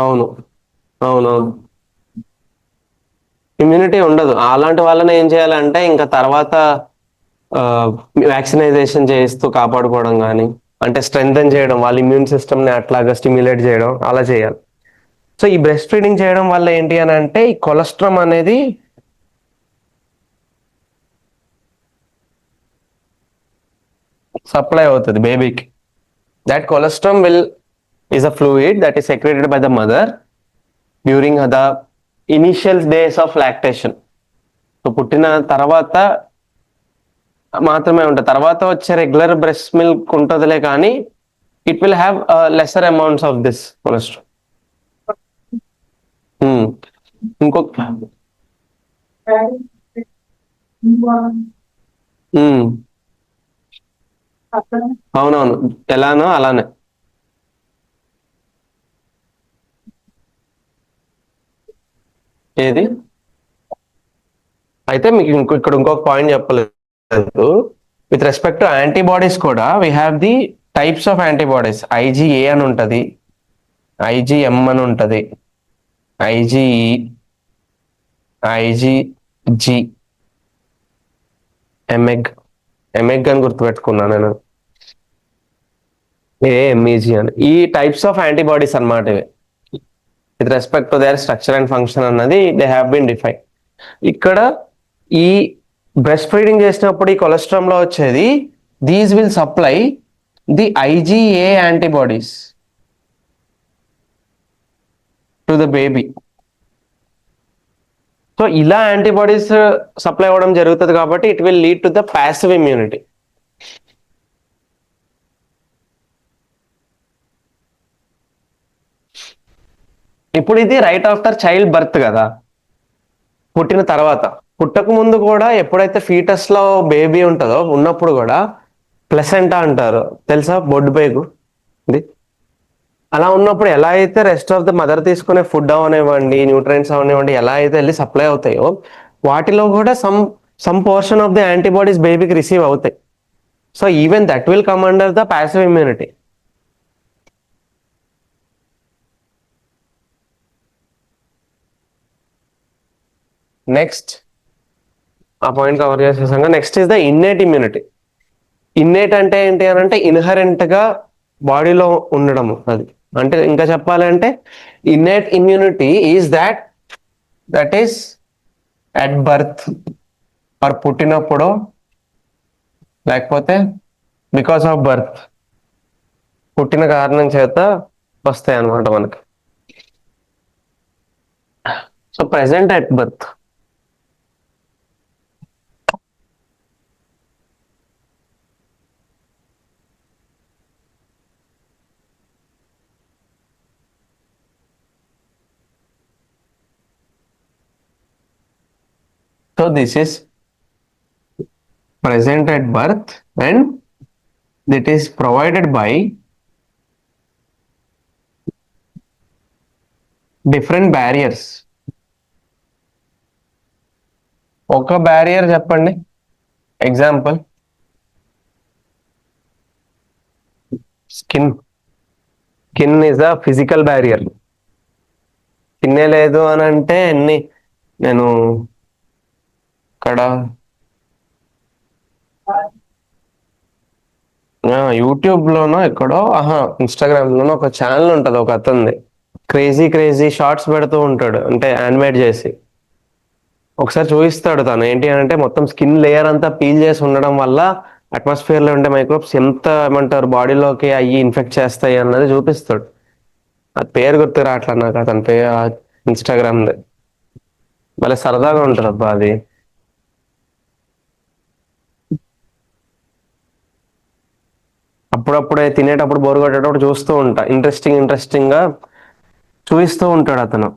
[SPEAKER 1] అవును, అవునవును, ఇమ్యూనిటీ ఉండదు. అలాంటి వాళ్ళని ఏం చేయాలంటే ఇంకా తర్వాత వ్యాక్సినైజేషన్ చేయిస్తూ కాపాడుకోవడం కానీ, అంటే స్ట్రెంగ్తన్ చేయడం, వాళ్ళ ఇమ్యూన్ సిస్టమ్ ని అట్లాగా స్టిమ్యులేట్ చేయడం అలా చేయాలి. సో ఈ బ్రెస్ట్ ఫీడింగ్ చేయడం వల్ల ఏంటి అని అంటే ఈ కొలెస్ట్రాల్ అనేది సప్లై అవుతుంది బేబీకి. That cholesterol is a fluid that is secreted by the mother during the initial days of lactation. So పుట్టిన తర్వాత మాత్రమే ఉంటుంది, తర్వాత వచ్చే రెగ్యులర్ బ్రెస్ట్ మిల్క్ ఉంటుందిలే, కానీ it will have lesser amounts of this cholesterol. ఇంకొక ఉమ్, అవునవును, ఎలానో అలానే. ఏది అయితే మీకు ఇక్కడ ఇంకొక పాయింట్ చెప్పలేదు. విత్ రెస్పెక్ట్ టు యాంటీబాడీస్ కూడా we have the types of antibodies. IGA అని ఉంటది, ఐజీఎం అని ఉంటది, ఐజీఈ, ఐజీజీ, ఎంఎగ్. ఎంఎగ్ అని గుర్తుపెట్టుకున్నా నేను, ఏఎంఈజీ అని. ఈ టైప్స్ ఆఫ్ యాంటీబాడీస్ అన్నమాట ఇవి. With respect to their structure and function అన్నది దే హ్యావ్ బీన్ డిఫైన్. ఇక్కడ ఈ బ్రెస్ట్ ఫీడింగ్ చేసినప్పుడు ఈ కొలెస్ట్రాల్ లో వచ్చేది, these will supply the IGA antibodies to the baby. So ఇలా యాంటీబాడీస్ సప్లై అవ్వడం జరుగుతుంది కాబట్టి it will lead to the passive immunity. ఇప్పుడు ఇది రైట్ ఆఫ్టర్ చైల్డ్ బర్త్ కదా, పుట్టిన తర్వాత. పుట్టక ముందు కూడా ఎప్పుడైతే ఫీటస్ లో బేబీ ఉంటుందో ఉన్నప్పుడు కూడా ప్లసెంటా అంటారు తెలుసా, బొడ్డు పేగు ఇది. అలా ఉన్నప్పుడు ఎలా అయితే రెస్ట్ ఆఫ్ ద మదర్ తీసుకునే ఫుడ్ అవనివ్వండి, న్యూట్రియంట్స్ అవనివ్వండి, ఎలా అయితే వెళ్ళి సప్లై అవుతాయో వాటిలో కూడా some portion of the antibodies బేబీకి రిసీవ్ అవుతాయి. So even that will come under the passive immunity. Next ఆ పాయింట్ కవర్ చేసేసాక next is the innate immunity. Innate అంటే ఏంటి అని అంటే ఇన్హరెంట్ గా బాడీలో ఉండడం. అది అంటే ఇంకా చెప్పాలంటే innate immunity is that is at birth are పుట్టినప్పుడు, లేకపోతే బికాస్ ఆఫ్ బర్త్, పుట్టిన కారణం చేత వస్తాయి అన్నమాట మనకి. So present at birth. So this is present at birth and it is provided by different barriers. ఒక బ్యారియర్ చెప్పండి, example. Skin. Skin is the physical barrier. స్కిన్నే లేదు అని అంటే నేను ఇక్కడ యూట్యూబ్ లోనో ఎక్కడో ఇన్స్టాగ్రామ్ లోనో ఒక ఛానల్ ఉంటది ఒక అతనిది, క్రేజీ క్రేజీ షార్ట్స్ పెడుతూ ఉంటాడు, అంటే యానిమేట్ చేసి. ఒకసారి చూపిస్తాడు తను ఏంటి అని అంటే మొత్తం స్కిన్ లేయర్ అంతా పీల్ చేసి ఉండడం వల్ల అట్మాస్ఫియర్ లో ఉండే మైక్రోబ్స్ ఎంత ఏమంటారు బాడీలోకి అయ్యి ఇన్ఫెక్ట్ చేస్తాయి అన్నది చూపిస్తాడు. అది పేరు గుర్తు రావట్లా నాకు అతని పేరు ఇన్స్టాగ్రామ్ది. మళ్ళీ సరదాగా ఉంటుంది అబ్బా అది. అప్పుడప్పుడే తినేటప్పుడు బోరు కొట్టేటప్పుడు చూస్తూ ఉంటా, ఇంట్రెస్టింగ్ గా చూపిస్తూ ఉంటాడు అతను.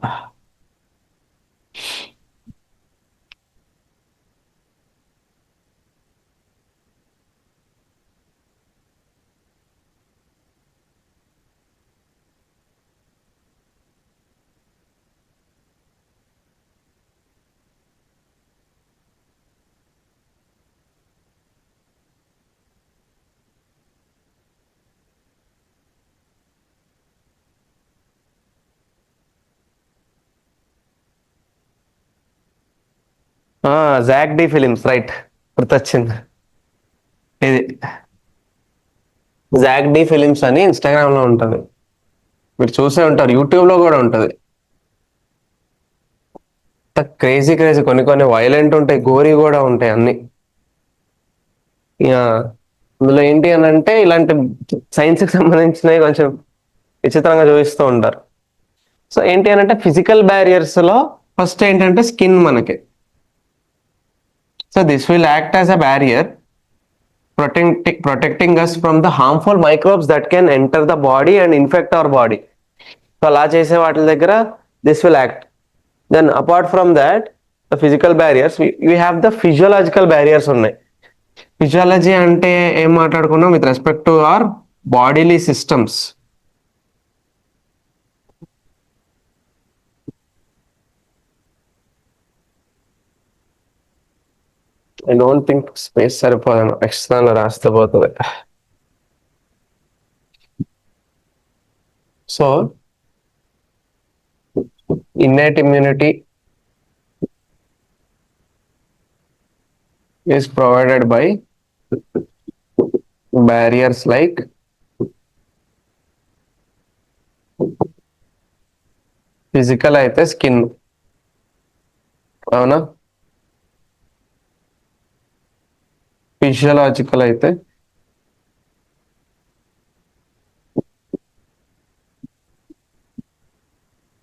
[SPEAKER 1] జాక్ డి ఫిలిమ్స్, రైట్, గుర్తొచ్చింది. ఇది జాక్ డి ఫిలిమ్స్ అని ఇన్స్టాగ్రామ్ లో ఉంటది, మీరు చూసే ఉంటారు, యూట్యూబ్ లో కూడా ఉంటది. క్రేజీ క్రేజీ కొన్ని కొన్ని వైలెంట్ ఉంటాయి, గోరీ కూడా ఉంటాయి అన్ని. ఇక అందులో ఏంటి అని అంటే ఇలాంటి సైన్స్ కి సంబంధించినవి కొంచెం విచిత్రంగా చూపిస్తూ ఉంటారు. సో ఏంటి అని అంటే ఫిజికల్ బ్యారియర్స్ లో ఫస్ట్ ఏంటంటే స్కిన్ మనకి. So this will act as a barrier protecting us from the harmful microbes that can enter the body and infect our body. So అలా చేసే వాటి దగ్గర this will act. Then apart from that the physical barriers we have the physiological barriers ఉన్నాయి. Physiology అంటే ఏం మాట్లాడుకున్నాం with respect to our bodily systems. I don't think space సరిపోదేమో, extra రాస్తే పోతుంది. So innate immunity is provided by barriers like physical అయితే skin, అవునా, physiological అయితే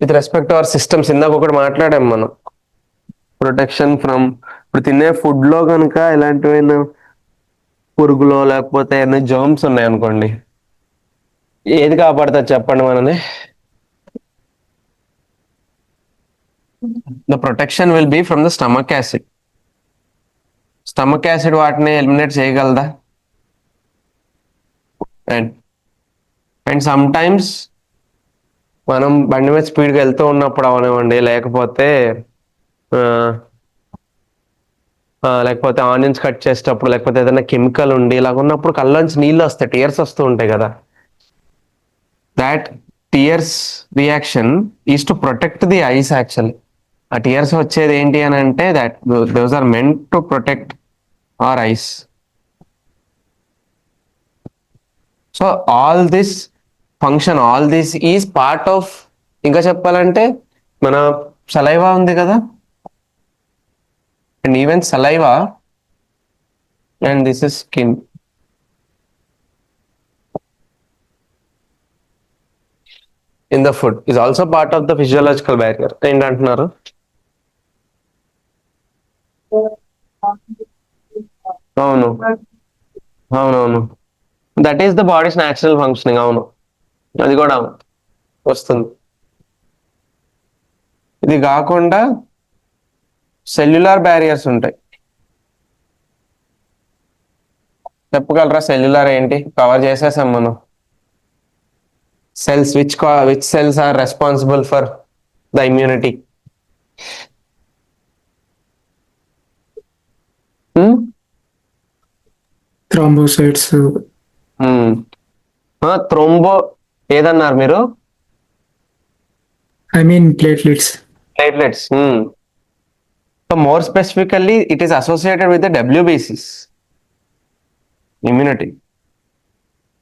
[SPEAKER 1] with respect to our systems. ఇందాక ఒకటి మాట్లాడాం మనం, ప్రొటెక్షన్ ఫ్రమ్, ఇప్పుడు తినే ఫుడ్ లో కనుక ఇలాంటివైన పురుగులో లేకపోతే ఏమైనా జర్మ్స్ ఉన్నాయి అనుకోండి, ఏది కాపాడుతుంది చెప్పండి మనని? The protection will be from the stomach acid. Stomach acid వాటిని ఎలిమినేట్ చేయగలదా? అండ్ అండ్ సమ్ టైమ్స్ మనం బండి మీద స్పీడ్గా వెళ్తూ ఉన్నప్పుడు అవనివ్వండి, లేకపోతే ఆనియన్స్ కట్ చేసేటప్పుడు, లేకపోతే ఏదైనా కెమికల్ ఉండి ఇలాగ ఉన్నప్పుడు కళ్ళలోంచి నీళ్ళు వస్తాయి, టీయర్స్ వస్తూ ఉంటాయి కదా. That tears reaction is to protect the eyes actually. ఆ టీయర్స్ వచ్చేది ఏంటి అని అంటే those are meant to protect our eyes. So all this function, all this is part of, ఇంకా చెప్పాలంటే మన సలైవా ఉంది కదా, and even saliva and this is skin. In the food is also part of the physiological barrier. ఏంటంటున్నారు? అవును, అవునవును, that is the body's natural functioning. అవును, అది కూడా వస్తుంది. ఇది కాకుండా సెల్యులార్ బ్యారియర్స్ ఉంటాయి. చెప్పగలరా సెల్యులార్ ఏంటి? కవర్ చేసేసాం మనం. Cells, which cells are responsible for the immunity?
[SPEAKER 2] Thrombocytes.
[SPEAKER 1] Thrombo ఏదన్నారు మీరు?
[SPEAKER 2] I mean platelets.
[SPEAKER 1] Platelets. So more specifically, it is associated with the WBCs, immunity.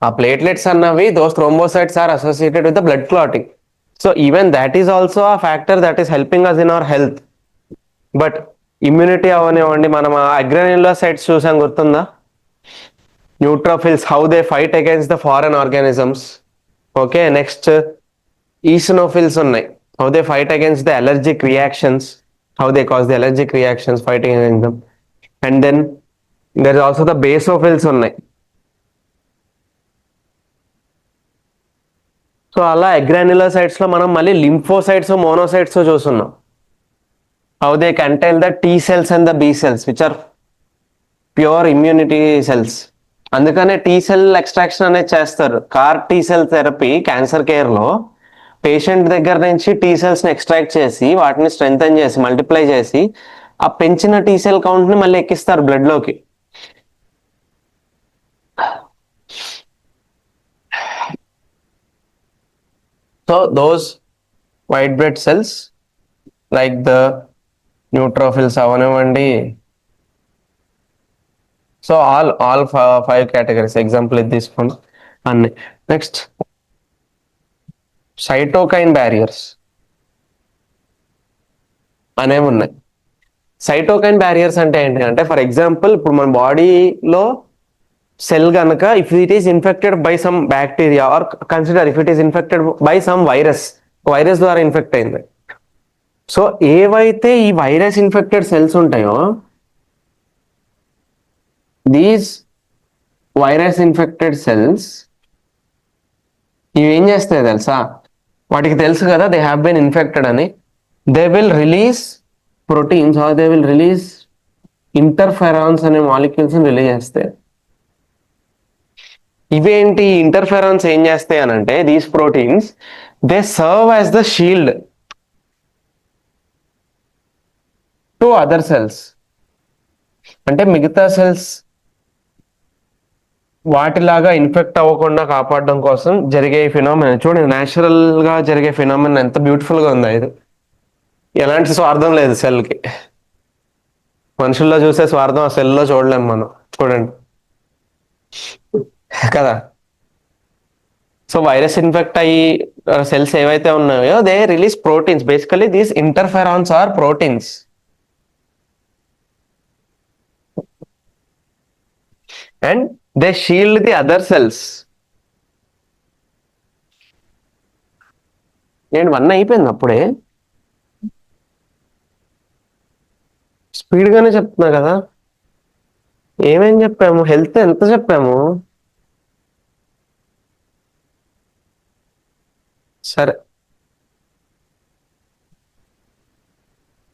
[SPEAKER 1] ఆ ప్లేట్లెట్స్ అన్నవి those thrombocytes are associated with the blood clotting. So even that is also a factor that is helping us in our health. But immunity అవనివ్వండి, మనం agranulocytes చూసాం, గుర్తుందా? Neutrophils, how they fight against the foreign organisms. Okay, next eosinophils ఉన్నాయి, how they fight against the allergic reactions, how they cause the allergic reactions fighting against them. And then there is also the basophils ఉన్నాయి. So అలా agranulocytes లో మనం మళ్ళీ lymphocytes, monocytes చూస్తున్నాం. How they contain the T cells and the B cells which are pure immunity cells. అందుకనే T cell extraction అనేది చేస్తారు. CAR T cell therapy cancer care లో పేషెంట్ దగ్గర నుంచి టీ సెల్స్ ని ఎక్స్ట్రాక్ట్ చేసి వాటిని స్ట్రెంగ్తన్ చేసి మల్టిప్లై చేసి ఆ పెంచిన టీ సెల్ కౌంట్ ని మళ్ళీ ఎక్కిస్తారు బ్లడ్ లోకి. So those white blood cells like the neutrophils అవనివ్వండి. సో ఆల్ 5 కేటగిరీస్ ఎగ్జాంపుల్ ఇది తీసుకోండి అన్ని. నెక్స్ట్ సైటోకైన్ బ్యారియర్స్ అనేవి ఉన్నాయి. సైటోకైన్ బ్యారియర్స్ అంటే ఏంటి అంటే, ఫర్ ఎగ్జాంపుల్ ఇప్పుడు మన బాడీలో సెల్ కనుక if it is infected by some bacteria or consider if it is infected by some virus ద్వారా ఇన్ఫెక్ట్ అయింది. సో ఏవైతే ఈ వైరస్ ఇన్ఫెక్టెడ్ సెల్స్ ఉంటాయో దీస్ వైరస్ ఇన్ఫెక్టెడ్ సెల్స్ ఇవి ఏం చేస్తాయి తెలుసా? వాటికి తెలుసు కదా దే హ్యావ్ బీన్ ఇన్ఫెక్టెడ్ అని. They will release proteins or they will release interferons అనే మాలిక్యూల్స్ రిలీజ్ చేస్తాయి. ఇవేంటి ఇంటర్ఫెరాన్స్ ఏం చేస్తాయి అని అంటే, these proteins they serve as the shield to other cells. అంటే మిగతా సెల్స్ వాటిలాగా ఇన్ఫెక్ట్ అవ్వకుండా కాపాడడం కోసం జరిగే ఫినామినన్ చూడండి. న్యాచురల్ గా జరిగే ఫినామినన్ ఎంత బ్యూటిఫుల్ గా ఉందా ఇది. ఎలాంటి స్వార్థం లేదు సెల్కి. మనుషుల్లో చూసే స్వార్థం ఆ సెల్లో చూడలేము మనం. చూడండి కదా. సో వైరస్ ఇన్ఫెక్ట్ అయ్యి సెల్స్ ఏవైతే ఉన్నాయో they release proteins. Basically these interferons are proteins. And they shield the other cells. నేను 1 అయిపోయింది అప్పుడే. స్పీడ్ గానే చెప్తున్నా కదా. ఏమేం చెప్పాము? హెల్త్ ఎంత చెప్పాము? సరే.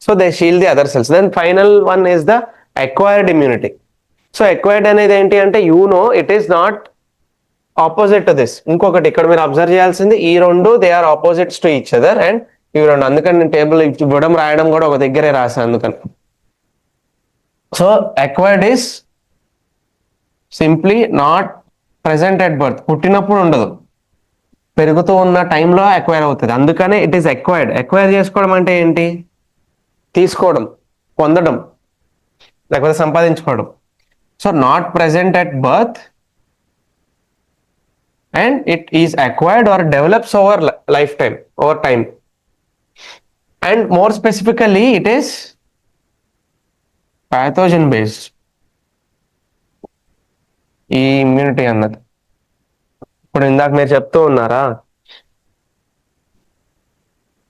[SPEAKER 1] So they shield the other cells. Then final one is the acquired immunity. So acquired అనేది ఏంటి అంటే, it is not opposite to this. ఇంకొకటి ఇక్కడ మీరు అబ్జర్వ్ చేయాల్సింది, ఈ రెండు they are opposites to each other. And ఇవి రెండు, అందుకని నేను టేబుల్ ఇవ్వడం రాయడం కూడా ఒక దగ్గరే రాశాను అందుకని. So acquired is simply not present at birth. పుట్టినప్పుడు ఉండదు, పెరుగుతూ ఉన్న టైంలో అక్వైర్ అవుతుంది. అందుకనే ఇట్ ఈస్ అక్వైర్డ్. అక్వైర్ చేసుకోవడం అంటే ఏంటి? తీసుకోవడం, పొందడం, లేకపోతే సంపాదించుకోవడం. So not present at birth and it is acquired or develops over lifetime, over time. And more specifically it is pathogen based ఈ ఇమ్యూనిటీ అన్నది. ఇప్పుడు ఇందాక మీరు చెప్తూ ఉన్నారా,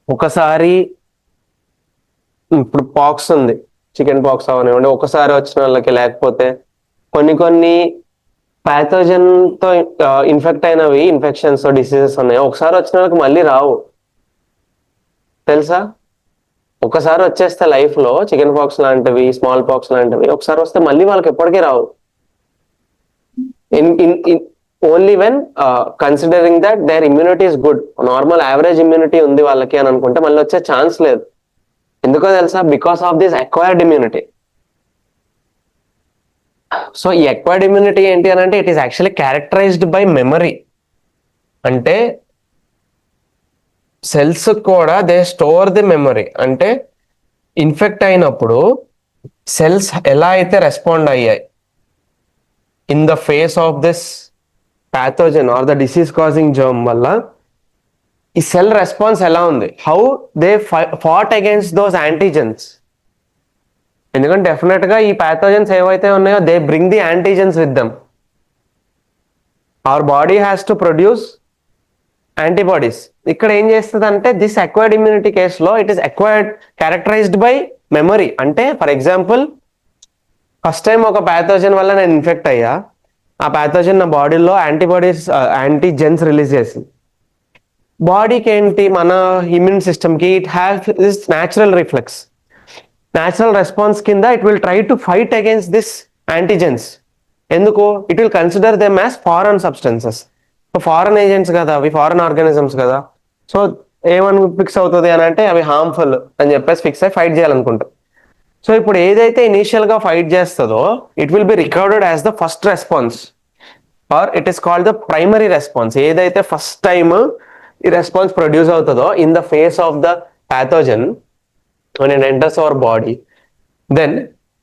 [SPEAKER 1] ఒకసారి ఇప్పుడు పాక్స్ ఉంది, చికెన్ పాక్స్ అవనివ్వండి, ఒకసారి వచ్చిన వాళ్ళకి, లేకపోతే కొన్ని ప్యాథోజన్ తో ఇన్ఫెక్ట్ అయినవి, ఇన్ఫెక్షన్స్ డిసీజెస్ ఉన్నాయి, ఒకసారి వచ్చిన వాళ్ళకి మళ్ళీ రావు తెలుసా. ఒకసారి వచ్చేస్తే లైఫ్ లో చికెన్ పాక్స్ లాంటివి, స్మాల్ పాక్స్ లాంటివి ఒకసారి వస్తే మళ్ళీ వాళ్ళకి ఎప్పటికీ రావు. Only when considering that their immunity is good, normal average immunity ఉంది వాళ్ళకి అని అనుకుంటే మళ్ళీ వచ్చే ఛాన్స్ లేదు. ఎందుకో తెలుసా? Because of this acquired immunity. So ఈ అక్వైర్డ్ ఇమ్యూనిటీ ఏంటి అని అంటే, it is actually characterized by memory. అంటే సెల్స్ కూడా దే స్టోర్ ది మెమరీ. అంటే ఇన్ఫెక్ట్ అయినప్పుడు సెల్స్ ఎలా అయితే రెస్పాండ్ అయ్యాయి in the face of this pathogen or the disease causing germ వల్ల ఈ సెల్ రెస్పాన్స్ ఎలా ఉంది, how they fought against those antigens. ఎందుకంటే డెఫినెట్ గా ఈ ప్యాథోజన్స్ ఏవైతే ఉన్నాయో they bring the antigens with them. Our body has to produce antibodies. ఇక్కడ ఏం చేస్తుంది అంటే దిస్ అక్వైర్డ్ ఇమ్యూనిటీ కేసులో it is acquired characterised by memory. అంటే ఫర్ ఎగ్జాంపుల్ ఫస్ట్ టైం ఒక ప్యాథోజన్ వల్ల నేను ఇన్ఫెక్ట్ అయ్యా, ఆ ప్యాథోజన్ నా బాడీలో యాంటీబాడీస్ యాంటీజెన్స్ రిలీజ్ చేసింది. బాడీకి ఏంటి, మన ఇమ్యూన్ సిస్టమ్కి it has this natural reflex, natural response కింద it will try to fight against this antigens. ఎందుకు, it will consider them as foreign substances. Foreign agents కదా అవి, ఫారెన్ ఆర్గానిజమ్స్ కదా. సో ఏమని ఫిక్స్ అవుతుంది అని అంటే అవి హార్మ్ఫుల్ అని చెప్పేసి ఫిక్స్ అయ్యి ఫైట్ చేయాలనుకుంటాం. సో ఇప్పుడు ఏదైతే ఇనీషియల్ గా ఫైట్ చేస్తుందో it will be recorded as the first response or it is called the primary response. ఏదైతే ఫస్ట్ టైం ఈ రెస్పాన్స్ ప్రొడ్యూస్ అవుతుందో in the face of the pathogen when it enters our body, then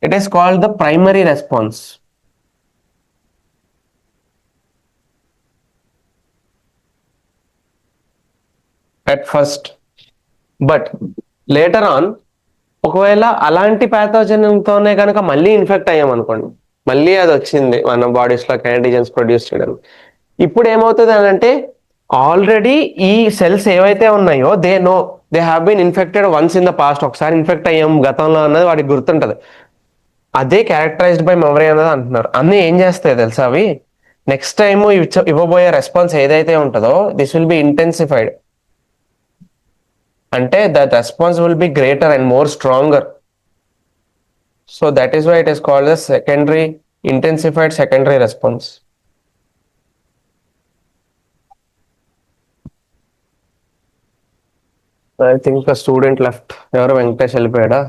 [SPEAKER 1] it is called the primary response. At first, but later on ఒకవేళ అలాంటి ప్యాథోజన్తోనే కనుక మళ్ళీ infect అయ్యాం అనుకోండి, మళ్ళీ అది వచ్చింది మన బాడీస్లో యాంటీజెన్స్ ప్రొడ్యూస్ చేయడం, ఇప్పుడు ఏమవుతుంది అని అంటే ఆల్రెడీ ఈ సెల్స్ ఏవైతే ఉన్నాయో they have been infected once in the past. ఒకసారి ఇన్ఫెక్ట్ అయ్యాం గతంలో అన్నది వాడికి గుర్తుంటది. అదే క్యారెక్టరైజ్డ్ బై మెమరీ అన్నది అంటున్నారు. అన్నీ ఏం చేస్తాయి తెలుసా, అవి నెక్స్ట్ టైం ఇవ్వబోయే రెస్పాన్స్ ఏదైతే ఉంటుందో దిస్ విల్ బి ఇంటెన్సిఫైడ్. అంటే that response will be greater and more stronger. So that is why it is called the secondary intensified secondary response. I think the student left. ఎవరు, వెంకటేష్ వెళ్ళిపోయాడా?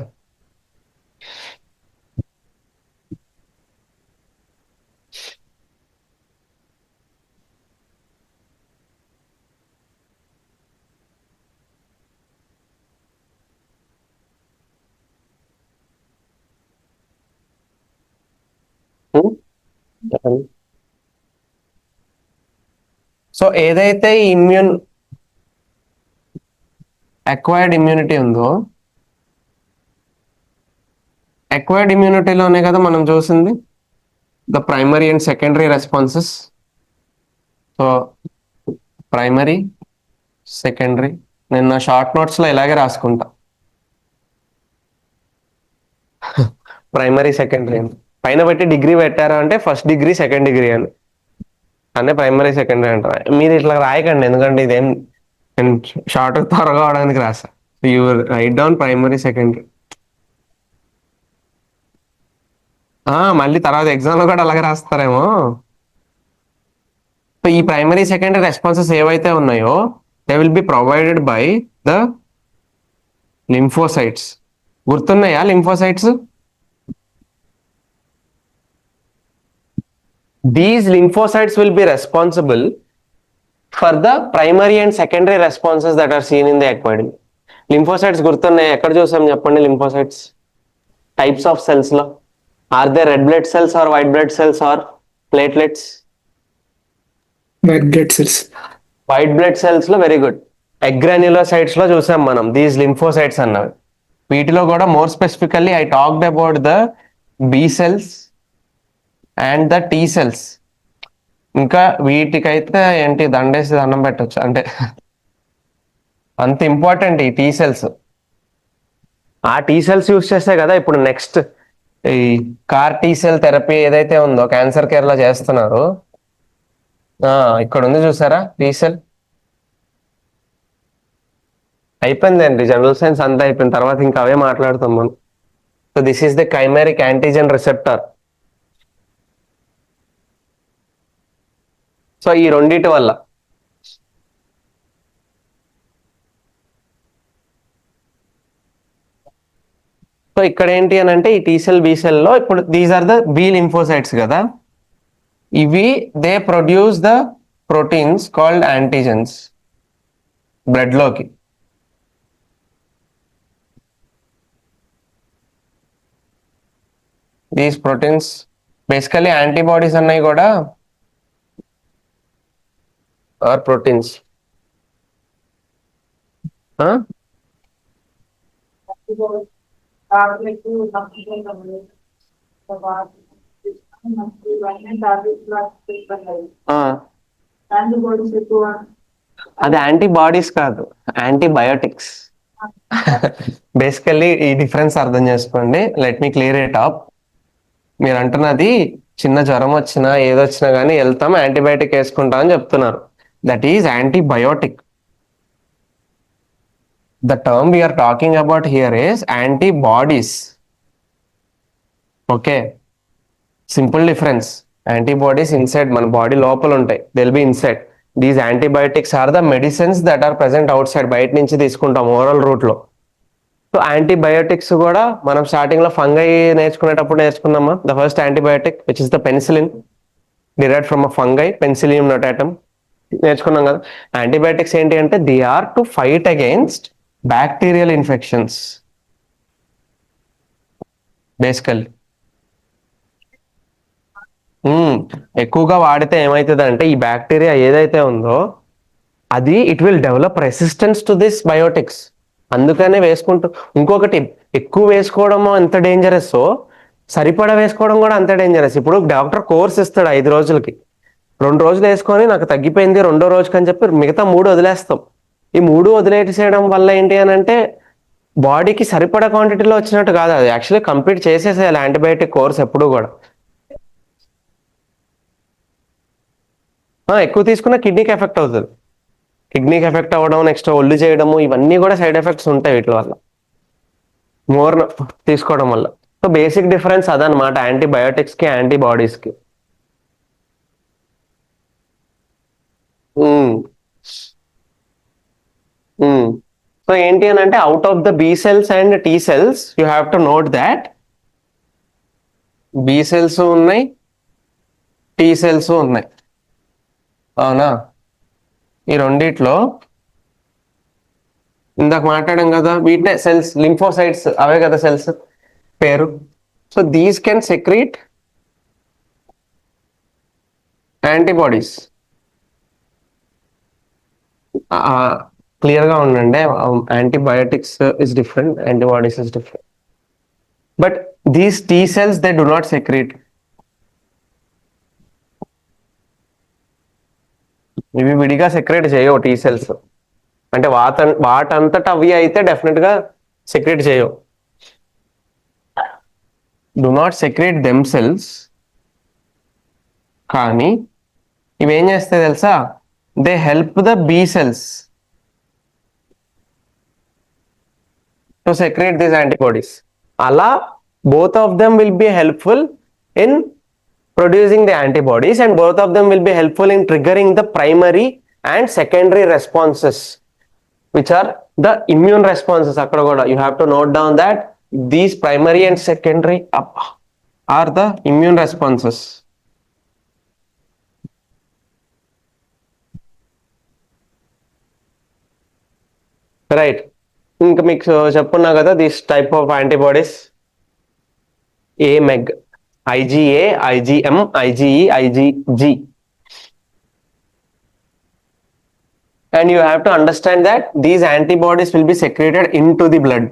[SPEAKER 1] So ఏదైతే acquired immunity ఉందో, acquired ఇమ్యూనిటీలోనే కదా మనం చూసింది the primary and secondary responses. So primary secondary నేను నా షార్ట్ నోట్స్లో ఇలాగే రాసుకుంటా, ప్రైమరీ సెకండరీ అని పైన పెట్టి డిగ్రీ పెట్టారా అంటే ఫస్ట్ డిగ్రీ సెకండ్ డిగ్రీ అని అనే ప్రైమరీ సెకండరీ అంటారు. మీరు ఇట్లా రాయకండి, ఎందుకంటే ఇదేం నేను షార్ట్ త్వరగా అవడానికి రాసా. You write down primary secondary. మళ్ళీ తర్వాత ఎగ్జామ్లో కూడా అలాగే రాస్తారేమో. సో ఈ ప్రైమరీ సెకండరీ రెస్పాన్సెస్ ఏవైతే ఉన్నాయో they will be provided by the lymphocytes. గుర్తున్నాయా lymphocytes? These lymphocytes will be responsible for the primary and secondary responses that are seen in the acquired. Lymphocytes గుర్తున్నాయి, ఎక్కడ చూసాం చెప్పండి? లింఫోసైట్స్ టైప్స్ ఆఫ్ సెల్స్ లో or they red blood cells or white blood cells or platelets?
[SPEAKER 2] White blood cells.
[SPEAKER 1] White blood cells లో very good. Agranulocytes లో చూసాం మనం these lymphocytes అన్నవి. వీటిలో కూడా more specifically I talked about the B cells and the T cells. ఇంకా వీటికైతే ఏంటి దండేసి దండం పెట్టచ్చు, అంటే అంత ఇంపార్టెంట్ ఈ టీ సెల్స్. ఆ టీ సెల్స్ యూస్ చేస్తే కదా ఇప్పుడు నెక్స్ట్ ఈ కార్ టీ సెల్ థెరపీ ఏదైతే ఉందో క్యాన్సర్ కేర్ లో చేస్తున్నారు. ఇక్కడ ఉంది చూసారా టీ సెల్. అయిపోయిందండి జనరల్ సైన్స్ అంతా అయిపోయిన తర్వాత ఇంకా అవే మాట్లాడుతాం మనం. So this is the chimeric antigen receptor. So ఈ రెండిటి వల్ల సో ఇక్కడ ఏంటి అని అంటే ఈ టీ సెల్ బి సెల్ లో ఇప్పుడు these are the B lymphocytes కదా, ఇవి they produce the proteins called antigens blood లోకి. దీస్ ప్రోటీన్స్ బేసికలీ యాంటీబాడీస్ అన్నవి కూడా ఆర్ ప్రోటీన్స్.
[SPEAKER 3] టాబ్లెట్ ఇవన్నీ టాబ్లెట్ యాంటీబాడీస్ ఎక్కువ
[SPEAKER 1] అది యాంటీబాడీస్ కాదు, యాంటీబయోటిక్స్. బేసికల్లీ ఈ డిఫరెన్స్ అర్థం చేసుకోండి. Let me clear it up. మీరు అంటున్నది చిన్న జ్వరం వచ్చినా ఏదొచ్చినా కానీ వెళ్తాం యాంటీబయాటిక్ వేసుకుంటాం అని చెప్తున్నారు. That is antibiotic. The term we are talking about here is antibodies. Okay, simple difference. Antibodies inside మన బాడీ లోపల ఉంటాయి, they'll be inside. These antibiotics are the medicines that are present outside, బయట నుంచి తీసుకుంటాం oral route లో. So antibiotics కూడా మనం starting లో ఫంగై నేర్చుకునేటప్పుడు నేర్చుకున్నామా. The first antibiotic which is the penicillin, derived from a fungi, penicillium notatum నేర్చుకున్నాం కదా. యాంటీబయోటిక్స్ ఏంటి అంటే they are to fight against bacterial infections basically. ఎక్కువగా వాడితే ఏమవుతుంది అంటే ఈ బ్యాక్టీరియా ఏదైతే ఉందో అది it will develop resistance to this biotics. అందుకనే వేసుకుంటూ, ఇంకొకటి ఎక్కువ వేసుకోవడం ఎంత డేంజరస్, సరిపడా వేసుకోవడం కూడా అంత డేంజరస్. ఇప్పుడు డాక్టర్ కోర్స్ ఇస్తాడు 5 రోజులకి, 2 రోజులు వేసుకొని నాకు తగ్గిపోయింది 2వ రోజుకి అని చెప్పి మిగతా 3 వదిలేస్తాం. ఈ 3 వదిలేసేయడం వల్ల ఏంటి అని అంటే బాడీకి సరిపడా క్వాంటిటీలో వచ్చినట్టు కాదు, అది యాక్చువల్లీ కంప్లీట్ చేసేసేయాలి యాంటీబయాటిక్ కోర్స్ ఎప్పుడు కూడా. ఎక్కువ తీసుకున్న కిడ్నీకి ఎఫెక్ట్ అవుతుంది. కిడ్నీకి ఎఫెక్ట్ అవ్వడం, నెక్స్ట్ ఒళ్ళు చేయడము, ఇవన్నీ కూడా సైడ్ ఎఫెక్ట్స్ ఉంటాయి వీటి వల్ల, మోర్ తీసుకోవడం వల్ల. సో బేసిక్ డిఫరెన్స్ అదనమాట యాంటీబయాటిక్స్ కి యాంటీబాడీస్ కి. సో ఏంటి అని అంటే out of the B cells and T cells you have to note that B cells ఉన్నాయి, టీ సెల్స్ ఉన్నాయి, అవునా. ఈ రెండిట్లో ఇందాక మాట్లాడాం కదా, వీటే సెల్స్, లింఫోసైట్స్ అవే కదా సెల్స్ పేరు. So these can secrete antibodies. Clear గా ఉండండి, antibiotics is different, antibodies is different. But these T cells they do not secrete. ఇవి విడిగా సెక్రేట్ చేయవు టీ సెల్స్, అంటే వాటంతట అవి అయితే డెఫినెట్ గా సెక్రేట్ చేయవు. Do not secrete them cells. కానీ ఇవి ఏం చేస్తాయి తెలుసా, they help the be cells to secrete these antibodies. అలా both of them will be helpful in producing the antibodies and both of them will be helpful in triggering the primary and secondary responses which are the immune responses. Akkada kuda you have to note down that these primary and secondary are the immune responses. Right, ఇంకా మీకు చెప్పున్నా కదా this type of antibodies, AMEG, IgA, IgM, IgE, IgG. And you have to understand that these antibodies will be secreted into the blood.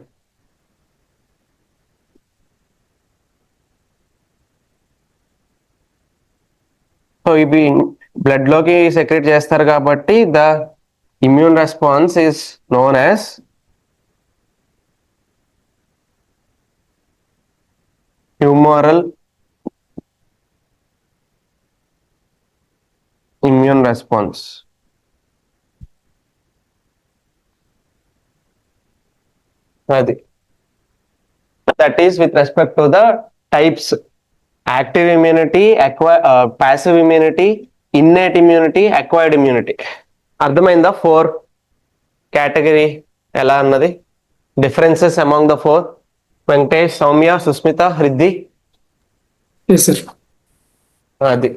[SPEAKER 1] So ఇవి blood లోకి secret చేస్తారు కాబట్టి the immune response is known as humoral immune response. That is with respect to the types: active immunity, passive immunity, innate immunity, acquired immunity. అర్థమైందా 4 category ఎలా అన్నది, differences among the 4? Venkatesh, Soumya, Susmita, Hriddhi.
[SPEAKER 2] Yes, sir.
[SPEAKER 1] అది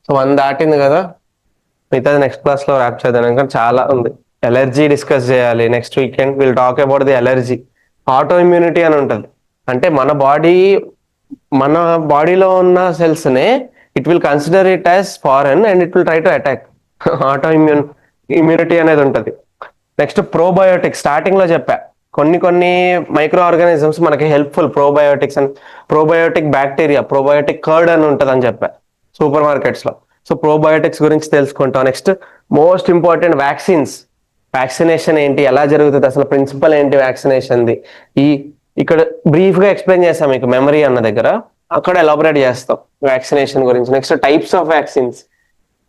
[SPEAKER 1] so 1 దాటింది కదా, మిగతాది next class లో rap చేద్దాం, ఎందుకంటే చాలా ఉంది. ఎలర్జీ డిస్కస్ చేయాలి next weekend. Will talk about the allergy. Auto immunity అని ఉంటుంది, అంటే మన బాడీ మన బాడీలో ఉన్న సెల్స్ నే it will consider it as foreign and it will try to attack. Auto immunity అనేది ఉంటుంది. నెక్స్ట్ ప్రోబయోటిక్స్, స్టార్టింగ్ లో చెప్పా కొన్ని మైక్రో ఆర్గానిజమ్స్ మనకి helpful. Probiotics and probiotic bacteria, probiotic curd అని ఉంటుంది అని చెప్పా సూపర్ మార్కెట్స్ లో. సో ప్రోబయోటిక్స్ గురించి తెలుసుకుంటాం. Next most important vaccines. Vaccination ఏంటి, ఎలా జరుగుతుంది, అసలు ప్రిన్సిపల్ ఏంటి వ్యాక్సినేషన్ది, ఈ ఇక్కడ బ్రీఫ్ గా ఎక్స్ప్లెయిన్ చేస్తాం మీకు మెమరీ అన్న దగ్గర, అక్కడ ఎలాబరేట్ చేస్తాం వ్యాక్సినేషన్ గురించి. Next types of vaccines.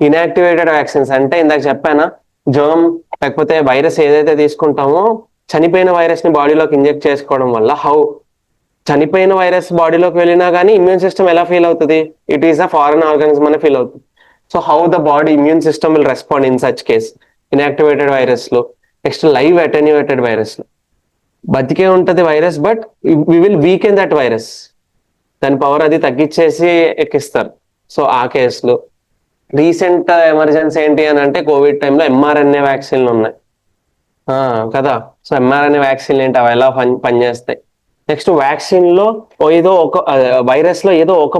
[SPEAKER 1] Inactivated vaccines అంటే ఇందాక చెప్పానా, జర్మ్ లేకపోతే వైరస్ ఏదైతే తీసుకుంటామో చనిపోయిన వైరస్ ని బాడీలోకి ఇంజెక్ట్ చేసుకోవడం వల్ల చనిపోయిన వైరస్ బాడీలోకి వెళ్ళినా కానీ ఇమ్యూన్ సిస్టమ్ ఎలా ఫీల్ అవుతుంది, it is a foreign organism అని ఫీల్ అవుతుంది. So how the body immune system will respond in such case inactivated virus లో. నెక్స్ట్ లైవ్ అటెన్యూయేటెడ్ వైరస్ లో బతికే ఉంటది virus, but we will weaken that virus, దాని power అది తగ్గించేసి ఎక్కిస్తారు. So ఆ కేసులో రీసెంట్ ఎమర్జెన్సీ ఏంటి అని అంటే కోవిడ్ టైంలో ఎంఆర్ఎన్ఏ వ్యాక్సిన్లు ఉన్నాయి కదా. సో ఎంఆర్ఎన్ఏ వ్యాక్సిన్ ఏంటి, అవి ఎలా పనిచేస్తాయి. నెక్స్ట్ వ్యాక్సిన్ లో ఏదో ఒక వైరస్ లో ఏదో ఒక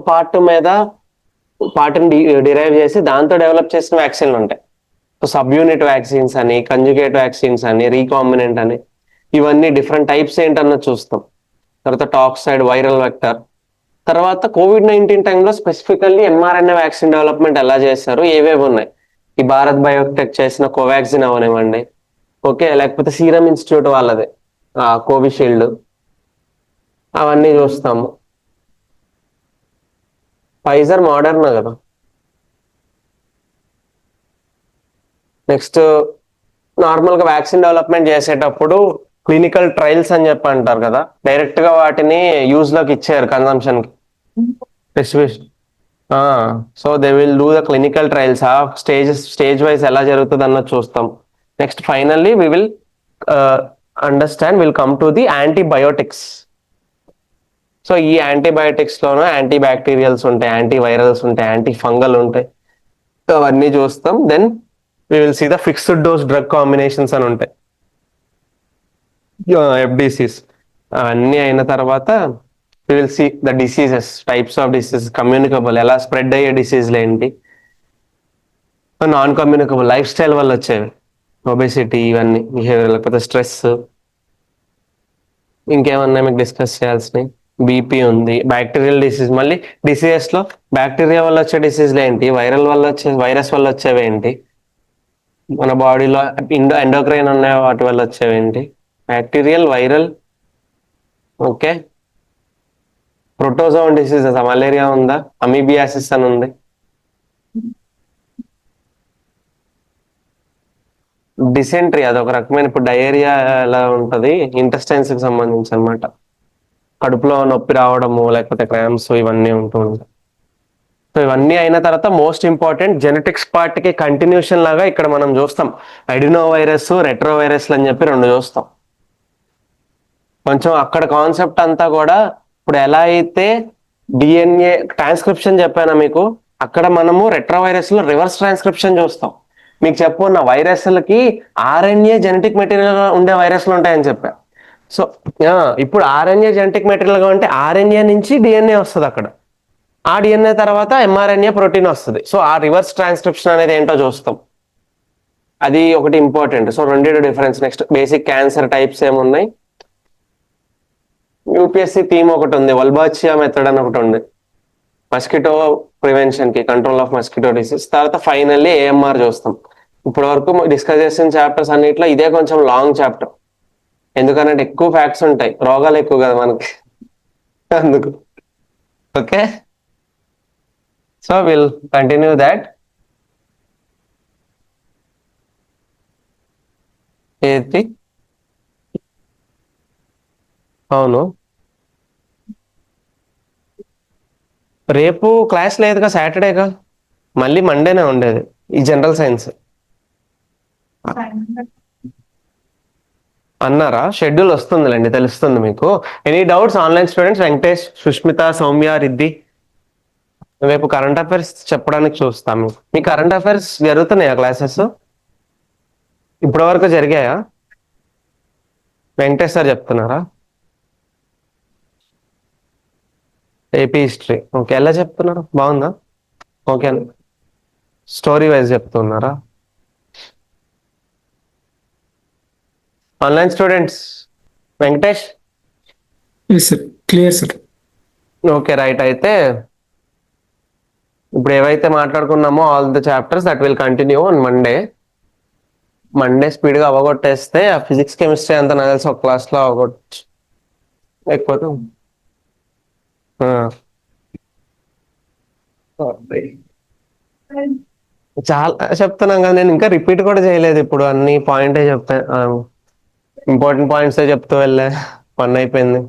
[SPEAKER 1] పార్ట్ని డిరైవ్ చేసి దాంతో డెవలప్ చేసిన వ్యాక్సిన్లు ఉంటాయి. సో సబ్ యూనిట్ వ్యాక్సిన్స్ అని, కంజుగేట్ వ్యాక్సిన్స్ అని, రీకాంబినెంట్ అని, ఇవన్నీ డిఫరెంట్ టైప్స్ ఏంటన్నది చూస్తాం. తర్వాత టాక్సైడ్, వైరల్ వెక్టర్. తర్వాత కోవిడ్-19 టైంలో స్పెసిఫికల్లీ ఎంఆర్ఎన్ఏ వ్యాక్సిన్ డెవలప్మెంట్ ఎలా చేశారు, ఏవేవి ఉన్నాయి, ఈ భారత్ బయోటెక్ చేసిన కోవాక్సిన్ అవనివ్వండి, ఓకే, లేకపోతే సీరం ఇన్స్టిట్యూట్ వాళ్ళది కోవిషీల్డ్, అవన్నీ చూస్తాము. ఫైజర్, మోడర్నా కదా. నెక్స్ట్ నార్మల్ గా వ్యాక్సిన్ డెవలప్మెంట్ చేసేటప్పుడు క్లినికల్ ట్రయల్స్ అని చెప్పి అంటారు కదా, డైరెక్ట్ గా వాటిని యూజ్ లోకి ఇచ్చారు కన్సంప్షన్ కి distribution. So they will do the clinical trials, ఆ స్టేజ్ వైజ్ ఎలా జరుగుతుంది అన్నది చూస్తాం. Next finally we will will come to the antibiotics. So ఈ యాంటీబయోటిక్స్ లోనూ యాంటీ బ్యాక్టీరియల్స్ ఉంటాయి, యాంటీ వైరల్స్ ఉంటాయి, యాంటీ ఫంగల్ ఉంటాయి, అవన్నీ చూస్తాం. Then we will see the fixed dose drug combinations అని ఉంటాయి, ఎఫ్డిసిస్. అవన్నీ అయిన తర్వాత we will see the diseases, types of diseases, communicable, ఎలా స్ప్రెడ్ అయ్యే డిసీజ్లు ఏంటి, నాన్ కమ్యూనికబుల్ లైఫ్ స్టైల్ వల్ల వచ్చేవి, ఒబేసిటీ, ఇవన్నీ బిహేవియర్, లేకపోతే స్ట్రెస్. ఇంకేమన్నా మీకు డిస్కస్ చేయాల్సినవి, బీపీ ఉంది, బ్యాక్టీరియల్ డిసీజ్. మళ్ళీ డిసీజెస్ లో బ్యాక్టీరియా వల్ల వచ్చే డిసీజ్లు ఏంటి, వైరస్ వల్ల వచ్చేవి ఏంటి, మన బాడీలో ఎండోక్రైన్ ఉన్న వాటి వల్ల వచ్చేవి ఏంటి, bacterial, viral, okay, protozoan diseases, malaria ఉందా, అమీబియాసిస్ అని ఉంది, డిసెంట్రీ అదొక రకమైన, ఇప్పుడు డయేరియా ఎలా ఉంటది, ఇంటెస్టైన్స్ కి సంబంధించి అనమాట, కడుపులో నొప్పి రావడము లేకపోతే క్రాంప్స్, ఇవన్నీ ఉంటూ ఉంటాయి. సో ఇవన్నీ అయిన తర్వాత మోస్ట్ ఇంపార్టెంట్ జెనెటిక్స్ పార్ట్ కి కంటిన్యూషన్ లాగా ఇక్కడ మనం చూస్తాం అడినో వైరస్, రెట్రో వైరస్లు అని చెప్పి రెండు చూస్తాం. కొంచెం అక్కడ కాన్సెప్ట్ అంతా కూడా ఇప్పుడు ఎలా అయితే డిఎన్ఏ ట్రాన్స్క్రిప్షన్ చెప్పానా మీకు, అక్కడ మనము రెట్రో వైరస్ లో రివర్స్ ట్రాన్స్క్రిప్షన్ చూస్తాం. మీకు చెప్పుకున్న వైరస్లకి ఆర్ఎన్ఏ జెనెటిక్ మెటీరియల్ ఉండే వైరస్లు ఉంటాయని చెప్పా. సో ఇప్పుడు ఆర్ఎన్ఏ జెనెటిక్ మెటీరియల్ గా ఉంటే ఆర్ఎన్ఏ నుంచి డిఎన్ఏ వస్తుంది అక్కడ, ఆ డిఎన్ఏ తర్వాత ఎంఆర్ఎన్ఏ ప్రోటీన్ వస్తుంది. సో ఆ రివర్స్ ట్రాన్స్క్రిప్షన్ అనేది ఏంటో చూస్తాం, అది ఒకటి ఇంపార్టెంట్. సో రెండింటి difference. Next basic cancer types ఏమున్నాయి, యూపీఎస్సీ థీమ్ ఒకటి ఉంది, వల్బాచియా మెథడ్ అని ఒకటి ఉంది మస్కిటో ప్రివెన్షన్ కి, కంట్రోల్ ఆఫ్ మస్కిటో డిసీజ్. తర్వాత ఫైనల్లీ ఏఎంఆర్ చూస్తాం. ఇప్పటి వరకు డిస్కస్ చేసిన చాప్టర్స్ అన్నిట్లో ఇదే కొంచెం లాంగ్ చాప్టర్, ఎందుకంటే ఎక్కువ ఫ్యాక్ట్స్ ఉంటాయి, రోగాలు ఎక్కువ కదా మనకి, అందుకు. Okay, so will continue that. ఏది అవును, రేపు క్లాస్ లేదుగా, సాటర్డేగా, మళ్ళీ మండేనే ఉండేది ఈ జనరల్ సైన్స్ అన్నారా. షెడ్యూల్ వస్తుందిలేండి, తెలుస్తుంది మీకు. Any doubts online students? Venkatesh, Sushmita, Soumya, Riddhi. రేపు కరెంట్ అఫైర్స్ చెప్పడానికి చూస్తాము. మీ కరెంట్ అఫైర్స్ జరుగుతున్నాయా క్లాసెస్? ఇప్పటి వరకు జరిగాయా? వెంకటేష్ సార్ చెప్తున్నారా? ఏపీ హిస్టరీ ఓకే, ఎలా చెప్తున్నారు, బాగుందా? ఓకే, స్టోరీ వైజ్ చెప్తున్నారా? Online students, Venkatesh.
[SPEAKER 2] Yes sir, clear sir.
[SPEAKER 1] Okay right, అయితే ఇప్పుడు ఏవైతే మాట్లాడుకున్నామో all the chapters that will continue on Monday. Monday స్పీడ్గా అవగొట్టేస్తే ఆ ఫిజిక్స్ కెమిస్ట్రీ అంతా నాకు తెలిసి ఒక క్లాస్లో అవగొట్టచ్చు, లేకపోతే ఆ, చాలా చెప్తున్నాం కదా, నేను ఇంకా రిపీట్ కూడా చేయలేదు, ఇప్పుడు అన్ని పాయింటే చెప్తా, ఇంపార్టెంట్ పాయింట్స్ చెప్తూ వెళ్ళే పని అయిపోయింది.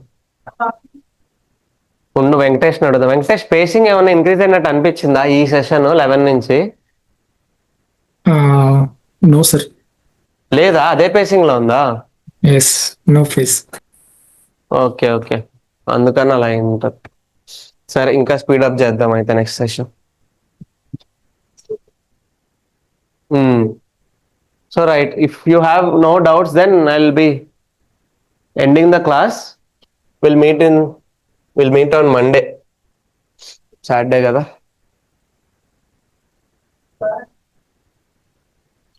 [SPEAKER 1] ఉండు వెంకటేష్ అడుగుదా. వెంకటేష్, పేసింగ్ ఏమైనా ఇంక్రీజ్ అయినట్టు అనిపించిందా ఈ సెషన్ 11 నుంచి?
[SPEAKER 2] No sir.
[SPEAKER 1] లేదా అదే పేసింగ్ లో ఉందా?
[SPEAKER 2] Yes, no face.
[SPEAKER 1] Okay okay, అందుకని అలా అయి ఉంటుంది. సరే, ఇంకా స్పీడప్ చేద్దాం అయితే next session. So right, if you have no doubts then I will be ending the class. Will meet on Monday, Saturday కదా.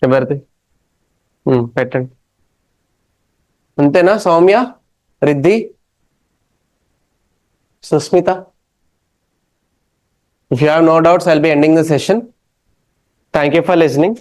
[SPEAKER 1] ఎవరిది? పెట్టండి. అంతేనా? Soumya, Riddhi, Susmitha. If you have no doubts, I'll be ending the session. Thank you for listening.